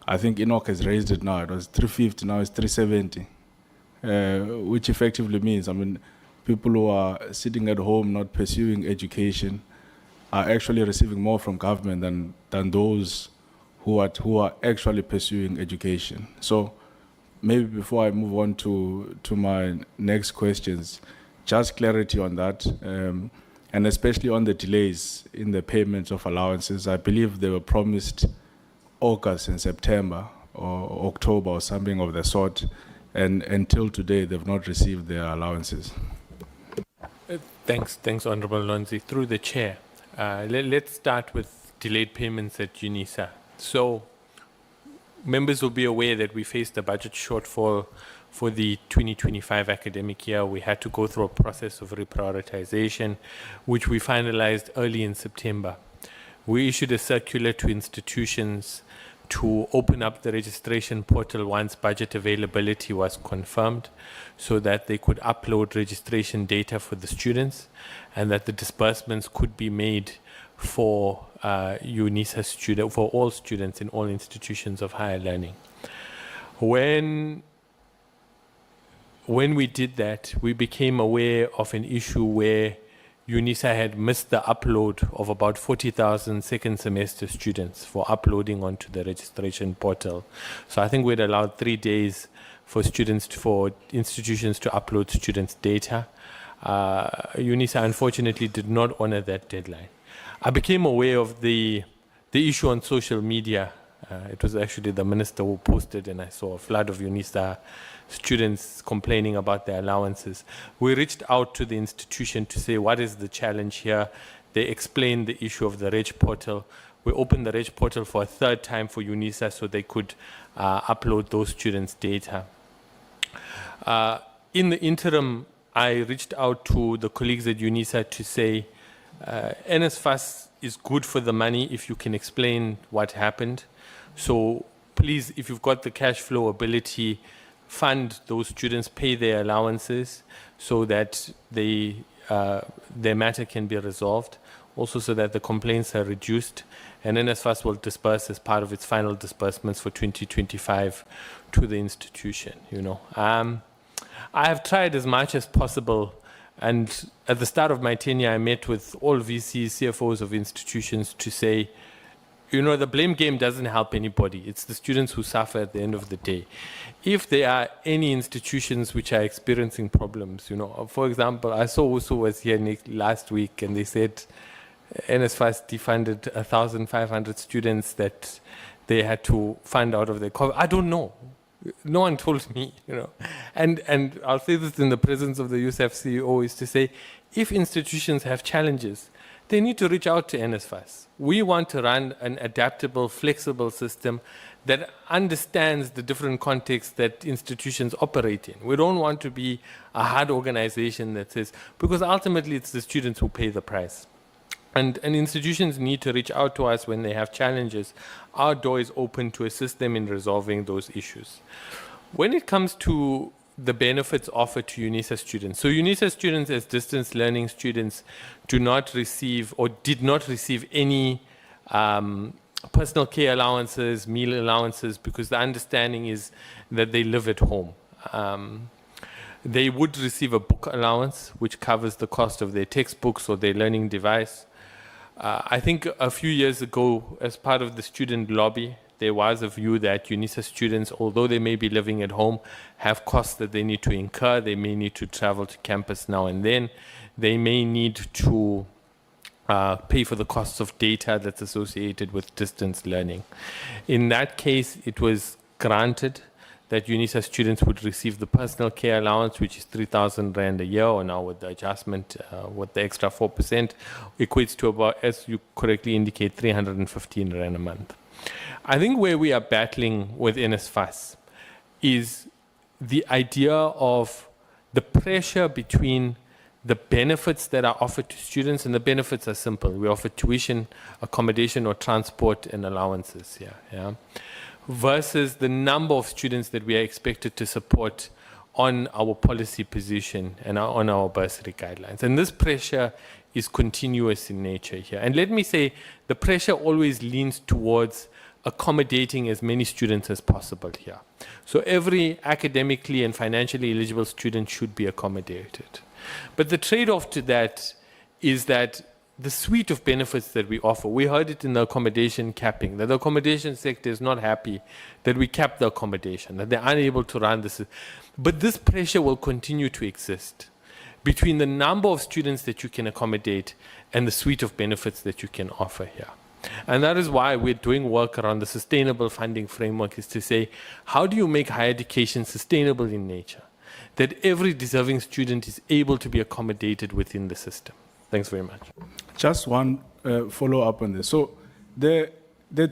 I think Enoch has raised it now. It was 350, now it's 370, which effectively means, I mean, people who are sitting at home not pursuing education are actually receiving more from government than those who are actually pursuing education. So maybe before I move on to my next questions, just clarity on that, and especially on the delays in the payments of allowances. I believe they were promised August and September or October or something of the sort, and until today they've not received their allowances. Thanks, Honorable Lonzi. Through the chair, let's start with delayed payments at UNISA. So members will be aware that we faced a budget shortfall for the 2025 academic year. We had to go through a process of reprioritization, which we finalized early in September. We issued a circular to institutions to open up the registration portal once budget availability was confirmed, so that they could upload registration data for the students and that the disbursements could be made for UNISA student, for all students in all institutions of higher learning. When we did that, we became aware of an issue where UNISA had missed the upload of about 40,000 second semester students for uploading onto the registration portal. So I think we'd allowed 3 days for institutions to upload students' data. UNISA unfortunately did not honor that deadline. I became aware of the issue on social media. It was actually the minister who posted, and I saw a flood of UNISA students complaining about their allowances. We reached out to the institution to say, what is the challenge here? They explained the issue of the Reg portal. We opened the Reg portal for a third time for UNISA so they could upload those students' data. In the interim, I reached out to the colleagues at UNISA to say, NSFAS is good for the money if you can explain what happened. So please, if you've got the cash flow ability, fund those students, pay their allowances so that their matter can be resolved, also so that the complaints are reduced, and NSFAS will disperse as part of its final disbursements for 2025 to the institution. I have tried as much as possible, and at the start of my tenure I met with all VCs, CFOs of institutions to say, the blame game doesn't help anybody. It's the students who suffer at the end of the day. If there are any institutions which are experiencing problems, for example, I saw Usu was here last week, and they said NSFAS defunded 1,500 students that they had to fund out of their COVID. I don't know. No one told me, And I'll say this in the presence of the USAF CEO, is to say, if institutions have challenges, they need to reach out to NSFAS. We want to run an adaptable, flexible system that understands the different contexts that institutions operate in. We don't want to be a hard organization that says, because ultimately it's the students who pay the price. And institutions need to reach out to us when they have challenges. Our door is open to assist them in resolving those issues. When it comes to the benefits offered to UNISA students. So UNISA students as distance learning students do not receive or did not receive any personal care allowances, meal allowances, because the understanding is that they live at home. They would receive a book allowance, which covers the cost of their textbooks or their learning device. I think a few years ago, as part of the student lobby, there was a view that UNISA students, although they may be living at home, have costs that they need to incur. They may need to travel to campus now and then. They may need to pay for the costs of data that's associated with distance learning. In that case, it was granted that UNISA students would receive the personal care allowance, which is 3,000 Rand a year, or now with the adjustment, with the extra 4%, equates to about, as you correctly indicate, 315 Rand a month. I think where we are battling with NSFAS is the idea of the pressure between the benefits that are offered to students, and the benefits are simple. We offer tuition, accommodation, or transport and allowances here, yeah, versus the number of students that we are expected to support on our policy position and on our bursary guidelines. And this pressure is continuous in nature here. And let me say, the pressure always leans towards accommodating as many students as possible here. So every academically and financially eligible student should be accommodated. But the trade-off to that is that the suite of benefits that we offer, we heard it in the accommodation capping, that the accommodation sector is not happy that we cap the accommodation, that they're unable to run this. But this pressure will continue to exist between the number of students that you can accommodate and the suite of benefits that you can offer here. And that is why we're doing work around the sustainable funding framework, is to say, how do you make higher education sustainable in nature, that every deserving student is able to be accommodated within the system. Thanks very much. Just one follow-up on this. So the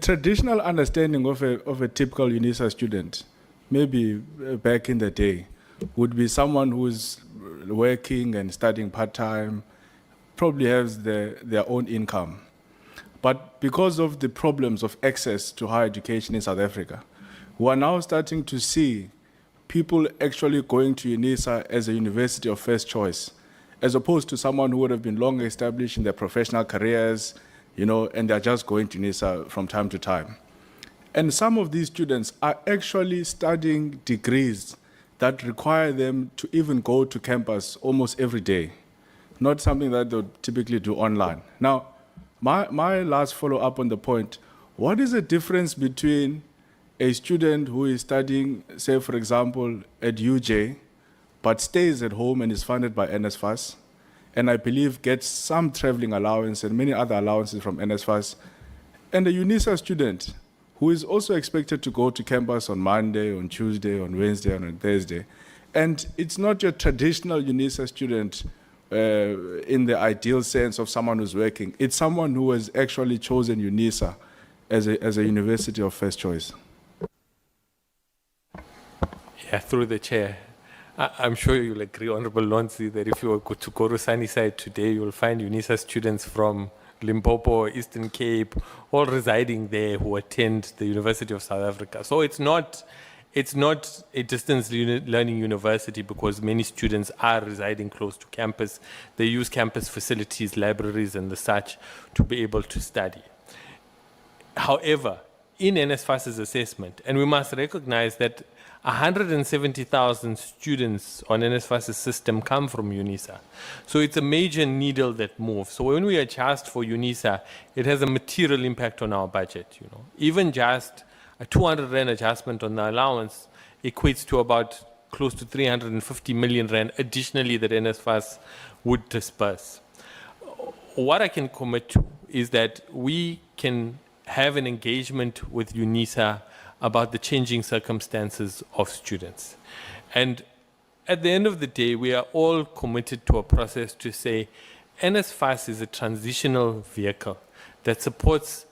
traditional understanding of a typical UNISA student, maybe back in the day, would be someone who's working and studying part-time, probably has their own income. But because of the problems of access to higher education in South Africa, we are now starting to see people actually going to UNISA as a university of first choice, as opposed to someone who would have been long established in their professional careers, you know, and they're just going to UNISA from time to time. And some of these students are actually studying degrees that require them to even go to campus almost every day, not something that they would typically do online. Now, my last follow-up on the point, what is the difference between a student who is studying, say, for example, at UJ, but stays at home and is funded by NSFAS, and I believe gets some traveling allowance and many other allowances from NSFAS, and a UNISA student who is also expected to go to campus on Monday, on Tuesday, on Wednesday, and on Thursday. And it's not your traditional UNISA student in the ideal sense of someone who's working. It's someone who has actually chosen UNISA as a university of first choice. Yeah, through the chair. I'm sure you'll agree, Honorable Lonzi, that if you were to go to Sunnyside today, you'll find UNISA students from Limpopo, Eastern Cape, all residing there who attend the University of South Africa. So it's not a distance learning university, because many students are residing close to campus. They use campus facilities, libraries, and the such to be able to study. However, in NSFAS's assessment, and we must recognize that 170,000 students on NSFAS's system come from UNISA. So it's a major needle that moves. So when we adjust for UNISA, it has a material impact on our budget. You know, even just a 200 Rand adjustment on the allowance equates to about close to 350 million Rand additionally that NSFAS would disperse. What I can commit to is that we can have an engagement with UNISA about the changing circumstances of students. And at the end of the day, we are all committed to a process to say NSFAS is a transitional vehicle that supports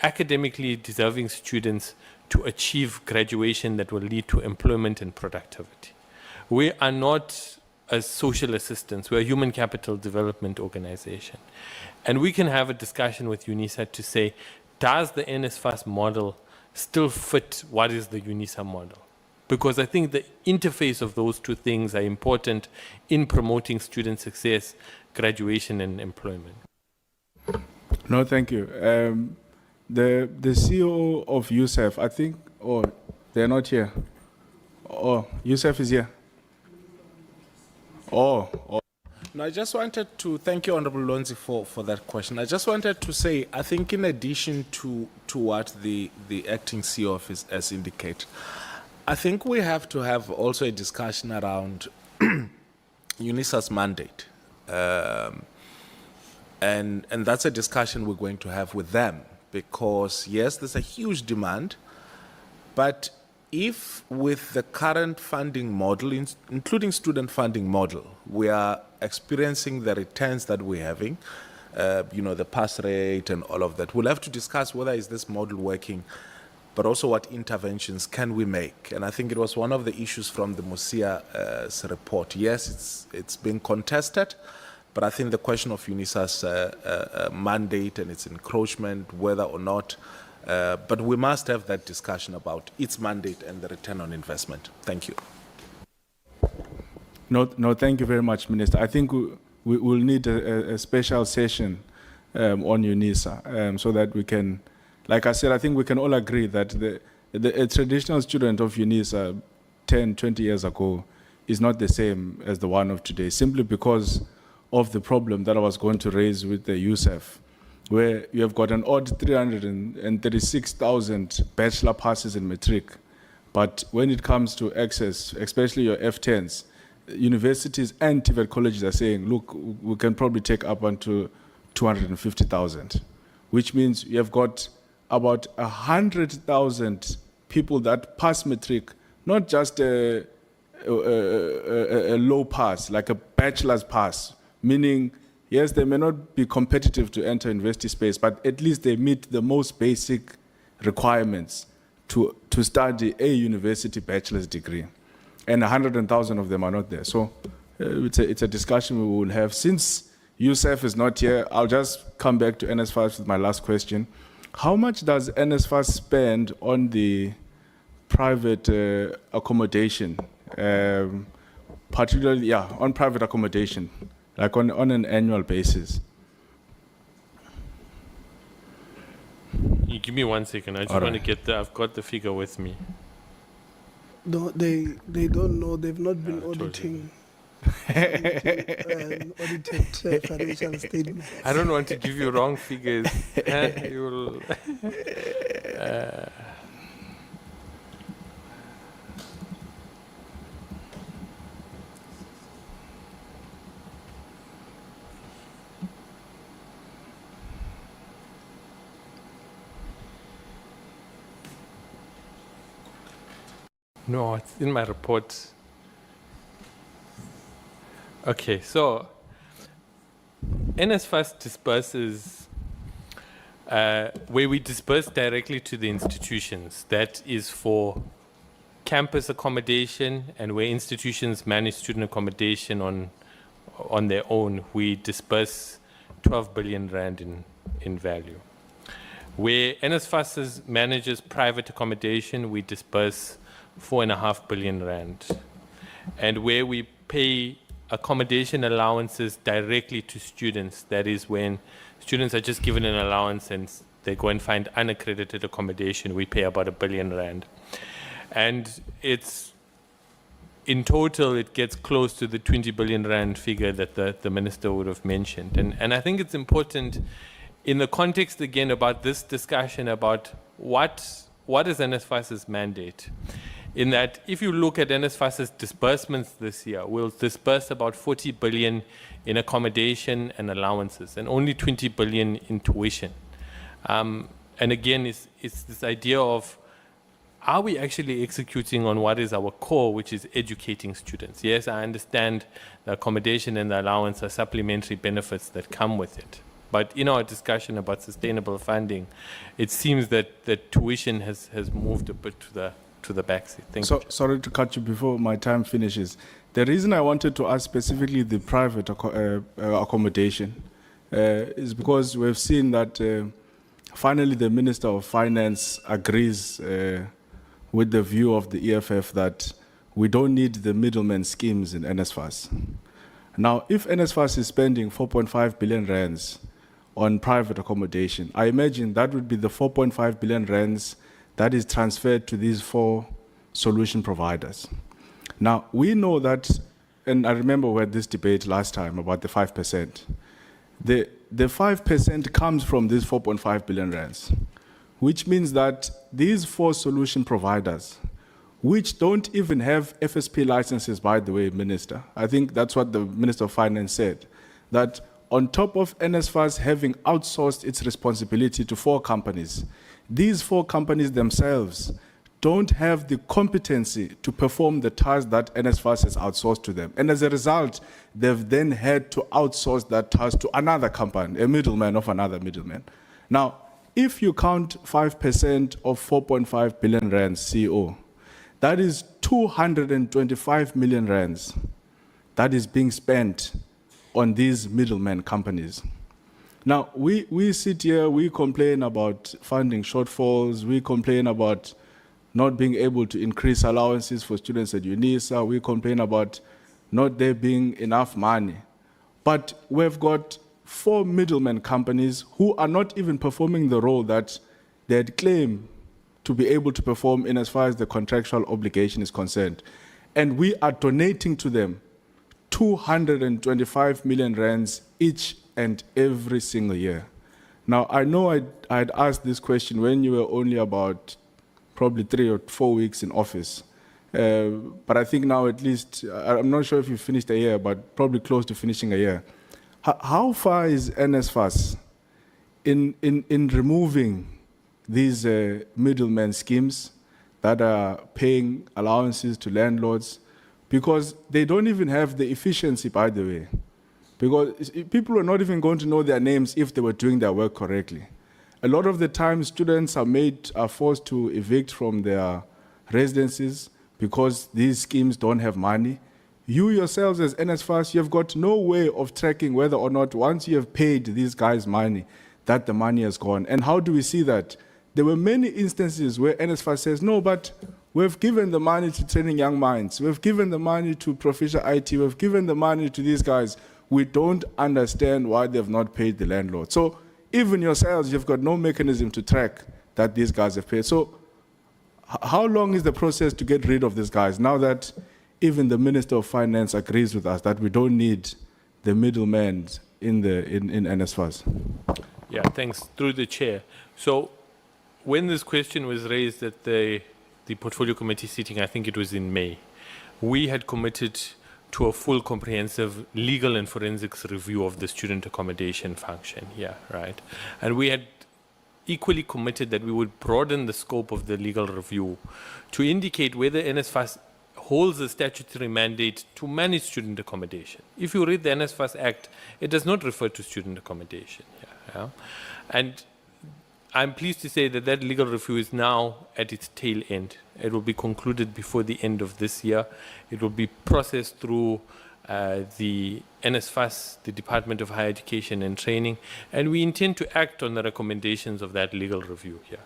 academically deserving students to achieve graduation that will lead to employment and productivity. We are not a social assistance, we're a human capital development organization. And we can have a discussion with UNISA to say, does the NSFAS model still fit what is the UNISA model? Because I think the interface of those two things are important in promoting student success, graduation, and employment. No, thank you. The CEO of USEF, I think, they're not here. USEF is here. No, I just wanted to thank you, Honorable Lonzi, for that question. I just wanted to say, I think in addition to what the acting CEO has indicated, I think we have to have also a discussion around UNISA's mandate. And that's a discussion we're going to have with them, because yes, there's a huge demand, but if with the current funding model, including student funding model, we are experiencing the returns that we're having, the pass rate and all of that, we'll have to discuss whether is this model working, but also what interventions can we make. And I think it was one of the issues from the Musia's report. Yes, it's been contested, but I think the question of UNISA's mandate and its encroachment, whether or not, but we must have that discussion about its mandate and the return on investment. Thank you. No, thank you very much, Minister. I think we will need a special session on UNISA so that we can, like I said, I think we can all agree that a traditional student of UNISA 10, 20 years ago is not the same as the one of today, simply because of the problem that I was going to raise with the USEF, where you have got an odd 336,000 bachelor passes in Matric. But when it comes to access, especially your F10s, universities and TVET colleges are saying, look, we can probably take up unto 250,000, which means you have got about 100,000 people that pass Matric, not just a low pass, like a bachelor's pass, meaning, yes, they may not be competitive to enter university space, but at least they meet the most basic requirements to study a university bachelor's degree. And 100,000 of them are not there. So it's a discussion we will have. Since USEF is not here, I'll just come back to NSFAS with my last question. How much does NSFAS spend on the private accommodation, particularly, on private accommodation, like on an annual basis? You give me 1 second. I just want to get I've got the figure with me. No, they don't know. They've not been auditing. Audited financial statements. I don't want to give you wrong figures. You'll, no, it's in my report. Okay, so NSFAS disperses where we disperse directly to the institutions. That is for campus accommodation, and where institutions manage student accommodation on their own, we disperse 12 billion rand in value. Where NSFAS manages private accommodation, we disperse 4.5 billion rand. And where we pay accommodation allowances directly to students, that is when students are just given an allowance and they go and find unaccredited accommodation, we pay about 1 billion rand. And it's, in total, it gets close to the 20 billion rand figure that the minister would have mentioned. And I think it's important in the context, again, about this discussion about what is NSFAS's mandate. In that, if you look at NSFAS's disbursements this year, we'll disburse about 40 billion in accommodation and allowances, and only 20 billion in tuition. And again, it's this idea of, are we actually executing on what is our core, which is educating students? Yes, I understand the accommodation and the allowance are supplementary benefits that come with it. But in our discussion about sustainable funding, it seems that the tuition has moved a bit to the backseat. Thank you. Sorry to cut you before my time finishes. The reason I wanted to ask specifically the private accommodation is because we've seen that finally the Minister of Finance agrees with the view of the EFF that we don't need the middleman schemes in NSFAS. Now, if NSFAS is spending 4.5 billion rands on private accommodation, I imagine that would be the 4.5 billion rands that is transferred to these 4 solution providers. Now, we know that, and I remember we had this debate last time about the 5%. The 5% comes from these 4.5 billion rands, which means that these 4 solution providers, which don't even have FSP licenses, by the way, Minister, I think that's what the Minister of Finance said, that on top of NSFAS having outsourced its responsibility to 4 companies, these 4 companies themselves don't have the competency to perform the tasks that NSFAS has outsourced to them. And as a result, they've then had to outsource that task to another company, a middleman of another middleman. Now, if you count 5% of 4.5 billion rands CO, that is 225 million rands that is being spent on these middleman companies. Now, we sit here, we complain about funding shortfalls, we complain about not being able to increase allowances for students at UNISA, we complain about not there being enough money. But we've got 4 middleman companies who are not even performing the role that they had claimed to be able to perform in as far as the contractual obligation is concerned. And we are donating to them 225 million rands each and every single year. Now, I know I'd asked this question when you were only about probably 3 or 4 weeks in office. But I think now at least, I'm not sure if you finished a year, but probably close to finishing a year. How far is NSFAS in removing these middleman schemes that are paying allowances to landlords? Because they don't even have the efficiency, by the way. Because people are not even going to know their names if they were doing their work correctly. A lot of the time, students are forced to evict from their residences because these schemes don't have money. You yourselves as NSFAS, you've got no way of tracking whether or not once you have paid these guys money, that the money has gone. And how do we see that? There were many instances where NSFAS says, no, but we've given the money to Training Young Minds, we've given the money to Proficiat IT, we've given the money to these guys. We don't understand why they've not paid the landlord. So even yourselves, you've got no mechanism to track that these guys have paid. So how long is the process to get rid of these guys now that even the Minister of Finance agrees with us that we don't need the middlemen in NSFAS? Yeah, thanks. Through the chair. So when this question was raised at the portfolio committee sitting, I think it was in May, we had committed to a full comprehensive legal and forensics review of the student accommodation function. Yeah, right. And we had equally committed that we would broaden the scope of the legal review to indicate whether NSFAS holds a statutory mandate to manage student accommodation. If you read the NSFAS Act, it does not refer to student accommodation. Yeah. And I'm pleased to say that that legal review is now at its tail end. It will be concluded before the end of this year. It will be processed through the NSFAS, the Department of Higher Education and Training, and we intend to act on the recommendations of that legal review here.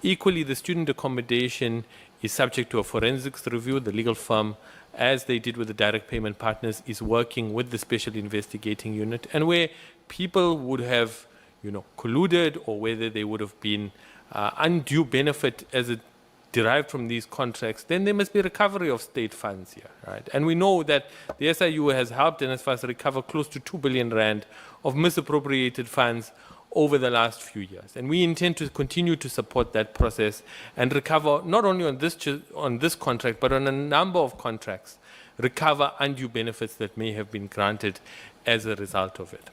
Equally, the student accommodation is subject to a forensics review. The legal firm, as they did with the direct payment partners, is working with the special investigating unit, and where people would have colluded, or whether they would have been undue benefit as it derived from these contracts, then there must be recovery of state funds here, right? And we know that the SIU has helped NSFAS recover close to 2 billion rand of misappropriated funds over the last few years. And we intend to continue to support that process and recover, not only on this contract, but on a number of contracts, recover undue benefits that may have been granted as a result of it.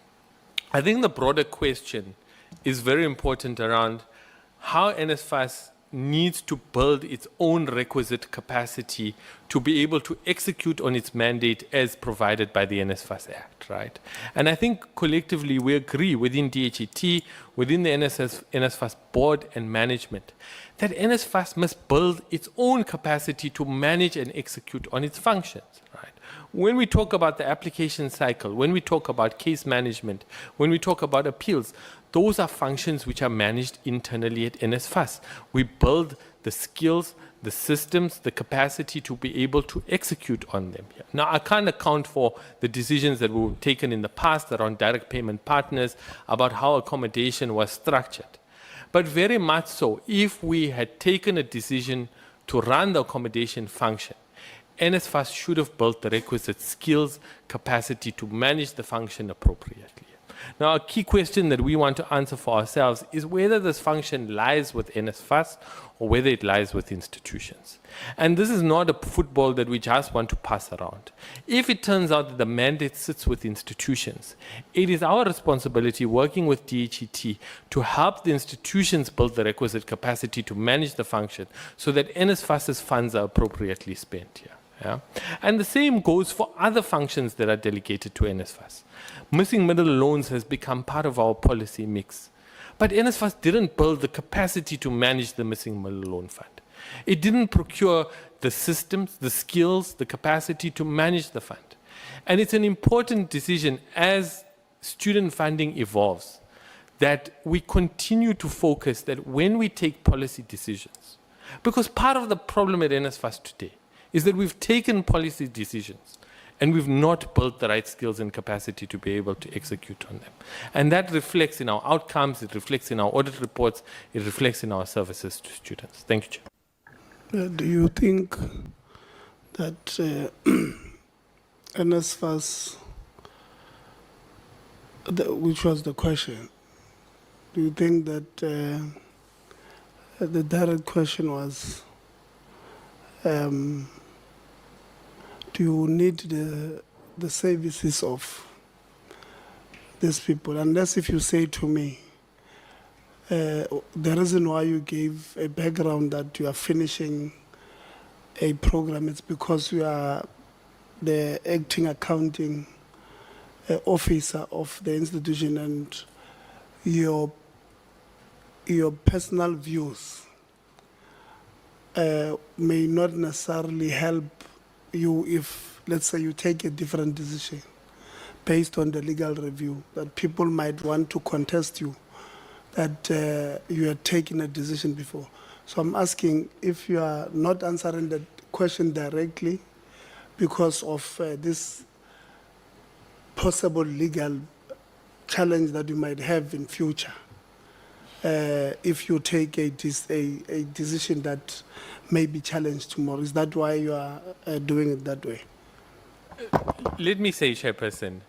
I think the broader question is very important around how NSFAS needs to build its own requisite capacity to be able to execute on its mandate as provided by the NSFAS Act, right? And I think collectively we agree within DHET, within the NSFAS board and management, that NSFAS must build its own capacity to manage and execute on its functions, right? When we talk about the application cycle, when we talk about case management, when we talk about appeals, those are functions which are managed internally at NSFAS. We build the skills, the systems, the capacity to be able to execute on them here. Now, I can't account for the decisions that were taken in the past around direct payment partners, about how accommodation was structured. But very much so, if we had taken a decision to run the accommodation function, NSFAS should have built the requisite skills, capacity to manage the function appropriately. Now, a key question that we want to answer for ourselves is whether this function lies with NSFAS or whether it lies with institutions. And this is not a football that we just want to pass around. If it turns out that the mandate sits with institutions, it is our responsibility working with DHET to help the institutions build the requisite capacity to manage the function so that NSFAS's funds are appropriately spent here. Yeah? And the same goes for other functions that are delegated to NSFAS. Missing middle loans has become part of our policy mix. But NSFAS didn't build the capacity to manage the missing middle loan fund. It didn't procure the systems, the skills, the capacity to manage the fund. And it's an important decision as student funding evolves that we continue to focus that when we take policy decisions, because part of the problem at NSFAS today is that we've taken policy decisions and we've not built the right skills and capacity to be able to execute on them. And that reflects in our outcomes, it reflects in our audit reports, it reflects in our services to students. Thank you, Chair. Do you think that NSFAS, which was the question, do you think that the direct question was, do you need the services of these people? Unless if you say to me, the reason why you gave a background that you are finishing a program is because you are the acting accounting officer of the institution and your personal views may not necessarily help you if, let's say, you take a different decision based on the legal review, that people might want to contest you, that you had taken a decision before. So I'm asking if you are not answering that question directly because of this possible legal challenge that you might have in future, if you take a decision that may be challenged tomorrow. Is that why you are doing it that way? Let me say, Chairperson,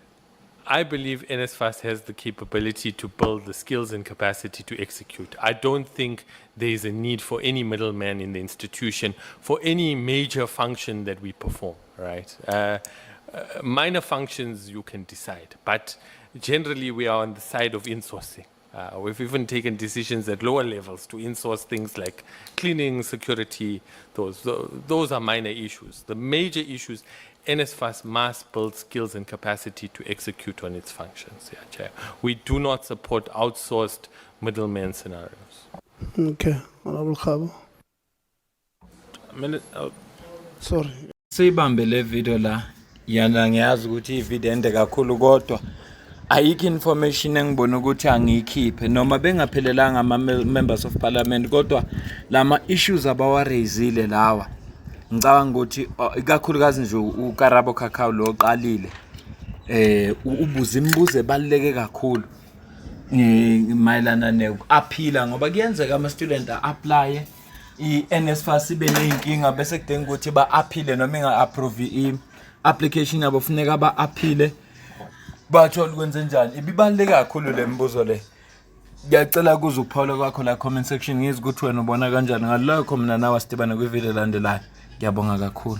I believe NSFAS has the capability to build the skills and capacity to execute. I don't think there is a need for any middleman in the institution for any major function that we perform, right? Minor functions you can decide, but generally we are on the side of insourcing. We've even taken decisions at lower levels to insource things like cleaning, security. Those are minor issues. The major issues, NSFAS must build skills and capacity to execute on its functions. Yeah, Chair. We do not support outsourced middleman scenarios. Okay, Honorable Khabo. Sorry. Siyibambe le video la yana ngiyazi ukuthi ivideo ende kakhulu kodwa ayikho information engibona ukuthi angiyikhiphe noma bengaphelelanga ama members of parliament kodwa lama issues abawarayizile lawa ngicabanga ukuthi ikakhulukazi nje uKarabo Cacao lo oqalile ubuza imibuzo ebaluleke kakhulu mayelana neaphila ngoba kuyenzeka ama student apply iNSFAS ibe neyinkinga bese kudinga ukuthi ba aphile noma inga approve i-application yabo kufuneka ba aphile bathola ukwenza njani ibibaluleke kakhulu lembuzo le ngiyacela kuze uPaul kwakho la comment section ngizi ukuthi wena ubona kanjani ngalokho mina nawe sidibana kwivideo landelayo ngiyabonga kakhulu.